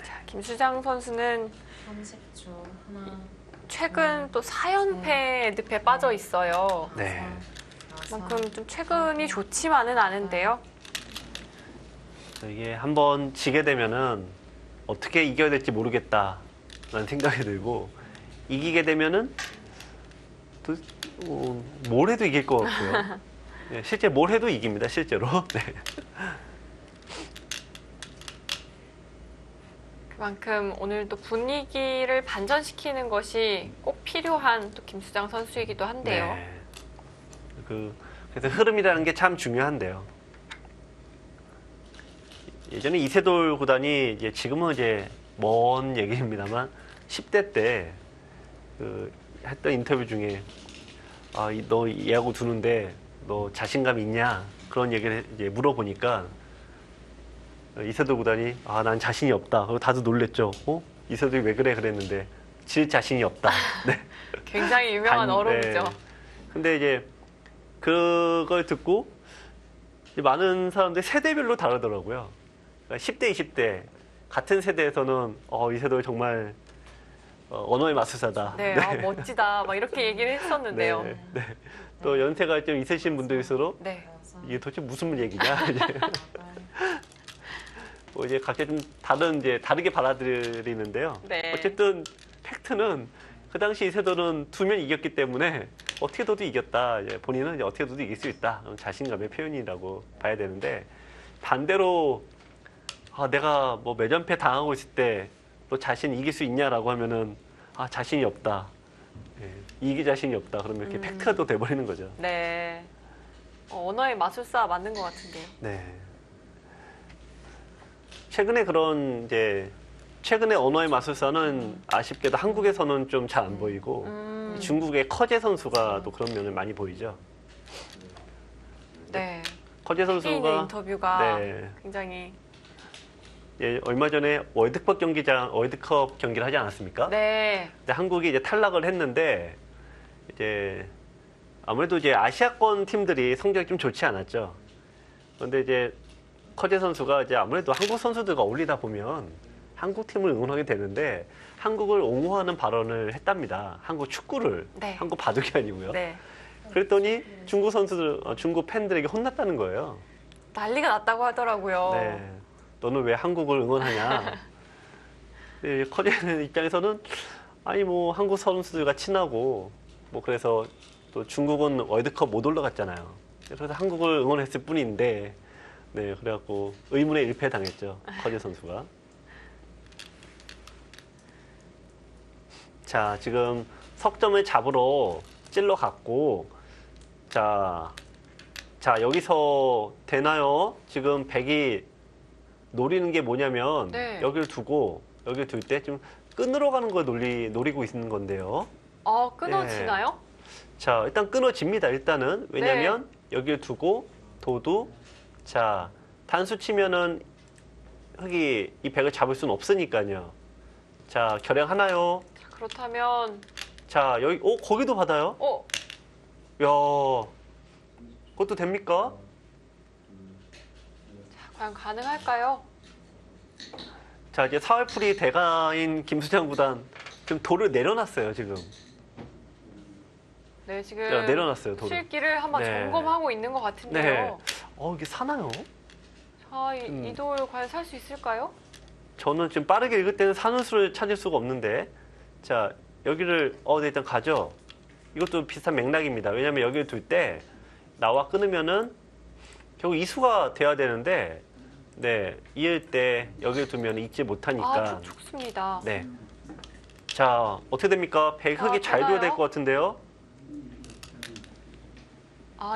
자, 김수장 선수는 30초. 하나, 최근 또 4연패 늪에 빠져 있어요. 네. 그만큼 좀 최근이 좋지만은 않은데요. 이게 한번 지게 되면은 어떻게 이겨야 될지 모르겠다라는 생각이 들고 이기게 되면은 또 뭘 해도 이길 것 같고요. 네, 실제 뭘 해도 이깁니다. 실제로. 네. 그만큼 오늘 또 분위기를 반전시키는 것이 꼭 필요한 또 김수장 선수이기도 한데요. 네. 그래서 흐름이라는 게 참 중요한데요. 예전에 이세돌 구단이 이제 지금은 이제 먼 얘기입니다만 10대 때 했던 인터뷰 중에 너 얘하고 두는데 너 자신감 있냐 그런 얘기를 이제 물어보니까 이세돌 구단이 난 자신이 없다. 그리고 다들 놀랬죠. 이세돌이 왜 그래 그랬는데 질 자신이 없다. 네. 굉장히 유명한 어록이죠. 네. 근데 이제 그걸 듣고 이제 많은 사람들이 세대별로 다르더라고요. 그러니까 10대, 20대 같은 세대에서는 이세돌 정말 언어의 마술사다. 네, 멋지다. 막 이렇게 얘기를 했었는데요. 네, 네. 또 연세가 좀 있으신 분들일수록 네. 이게 도대체 무슨 얘기냐. 이제 각자 좀 다르게 받아들이는데요. 네. 어쨌든 팩트는 그 당시 이세돌은 두면 이겼기 때문에 어떻게 둬도 이겼다. 이제 본인은 이제 어떻게 둬도 이길 수 있다. 자신감의 표현이라고 봐야 되는데 반대로 내가 뭐 매전패 당하고 있을 때 너 자신 이길 수 있냐라고 하면은 자신이 없다. 예, 이길 자신이 없다. 그러면 이렇게 팩트가 또 돼버리는 거죠. 네. 언어의 마술사 맞는 것 같은데요. 네. 최근에 언어의 마술사는 아쉽게도 한국에서는 좀 잘 안 보이고 중국의 커제 선수가 또 그런 면을 많이 보이죠. 네. 커제 세계 있는 선수가 인터뷰가 네. 굉장히 얼마 전에 월드컵 경기를 하지 않았습니까? 네. 근데 한국이 이제 탈락을 했는데 이제 아무래도 이제 아시아권 팀들이 성적이 좀 좋지 않았죠. 그런데 이제 커제 선수가 이제 아무래도 한국 선수들과 어울리다 보면 한국 팀을 응원하게 되는데 한국을 옹호하는 발언을 했답니다. 한국 축구를. 네. 한국 바둑이 아니고요. 네. 그랬더니 중국 팬들에게 혼났다는 거예요. 난리가 났다고 하더라고요. 네. 너는 왜 한국을 응원하냐. 네, 커제는 입장에서는 뭐 한국 선수들과 친하고 뭐 그래서 또 중국은 월드컵 못 올라갔잖아요. 그래서 한국을 응원했을 뿐인데 네, 그래갖고 의문의 일패 당했죠. 커제 선수가. 자, 지금 석점을 잡으러 찔러 갔고 자, 여기서 되나요? 지금 백이 노리는 게 뭐냐면 네. 여기를 두고 여기를 둘 때 좀 끈으로 가는 걸 노리고 있는 건데요. 끊어지나요? 자, 일단 끊어집니다. 일단은 왜냐면 여기를 두고 도두 자, 단수 치면은 흙이 이 백을 잡을 수는 없으니까요. 자, 결행하나요? 자, 그렇다면 자, 여기 거기도 받아요? 야, 그것도 됩니까? 과연 가능할까요? 자, 이제 사활풀이 대가인 김수장 구단 지금 돌을 내려놨어요, 지금. 네, 지금 자, 내려놨어요, 돌을. 실기를 한번 네. 점검하고 있는 것 같은데요. 이게 사나요? 이돌 과연 살 수 있을까요? 저는 지금 빠르게 읽을 때는 산호수를 찾을 수가 없는데, 자, 여기를, 네, 일단 가죠. 이것도 비슷한 맥락입니다. 왜냐면 여기를 둘 때, 나와 끊으면은, 결국 이수가 돼야 되는데, 네, 이을 때 여기를 두면 읽지 못하니까. 좋습니다. 네. 자, 어떻게 됩니까? 백흑이 잘 둬야 될 것 같은데요?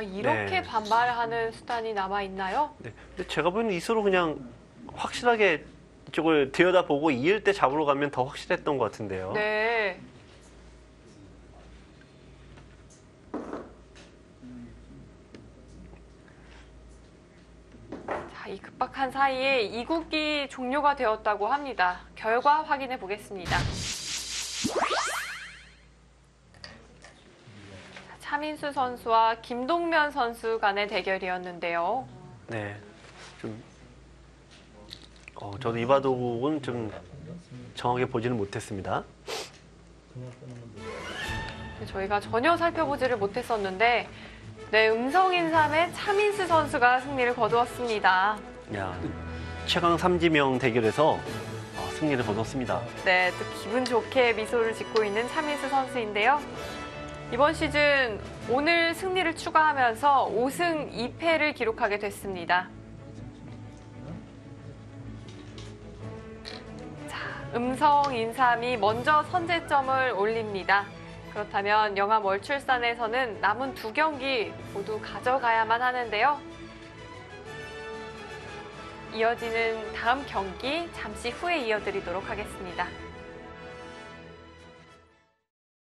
이렇게 네. 반발하는 수단이 남아있나요? 네. 근데 제가 보기에는 이수로 그냥 확실하게 이쪽을 들여다보고 이을 때 잡으러 가면 더 확실했던 것 같은데요. 네. 자, 이 급박한 사이에 이국이 종료가 되었다고 합니다. 결과 확인해 보겠습니다. 차민수 선수와 김동면 선수 간의 대결이었는데요. 네. 좀, 저도 이 바둑은 좀 정확하게 보지는 못했습니다. 저희가 전혀 살펴보지를 못했었는데, 네, 음성인삼의 차민수 선수가 승리를 거두었습니다. 야, 최강 삼지명 대결에서 승리를 거뒀습니다. 네, 또 기분 좋게 미소를 짓고 있는 차민수 선수인데요. 이번 시즌 오늘 승리를 추가하면서 5승 2패를 기록하게 됐습니다. 자, 음성인삼이 먼저 선제점을 올립니다. 그렇다면 영암 월출산에서는 남은 2경기 모두 가져가야만 하는데요. 이어지는 다음 경기 잠시 후에 이어드리도록 하겠습니다.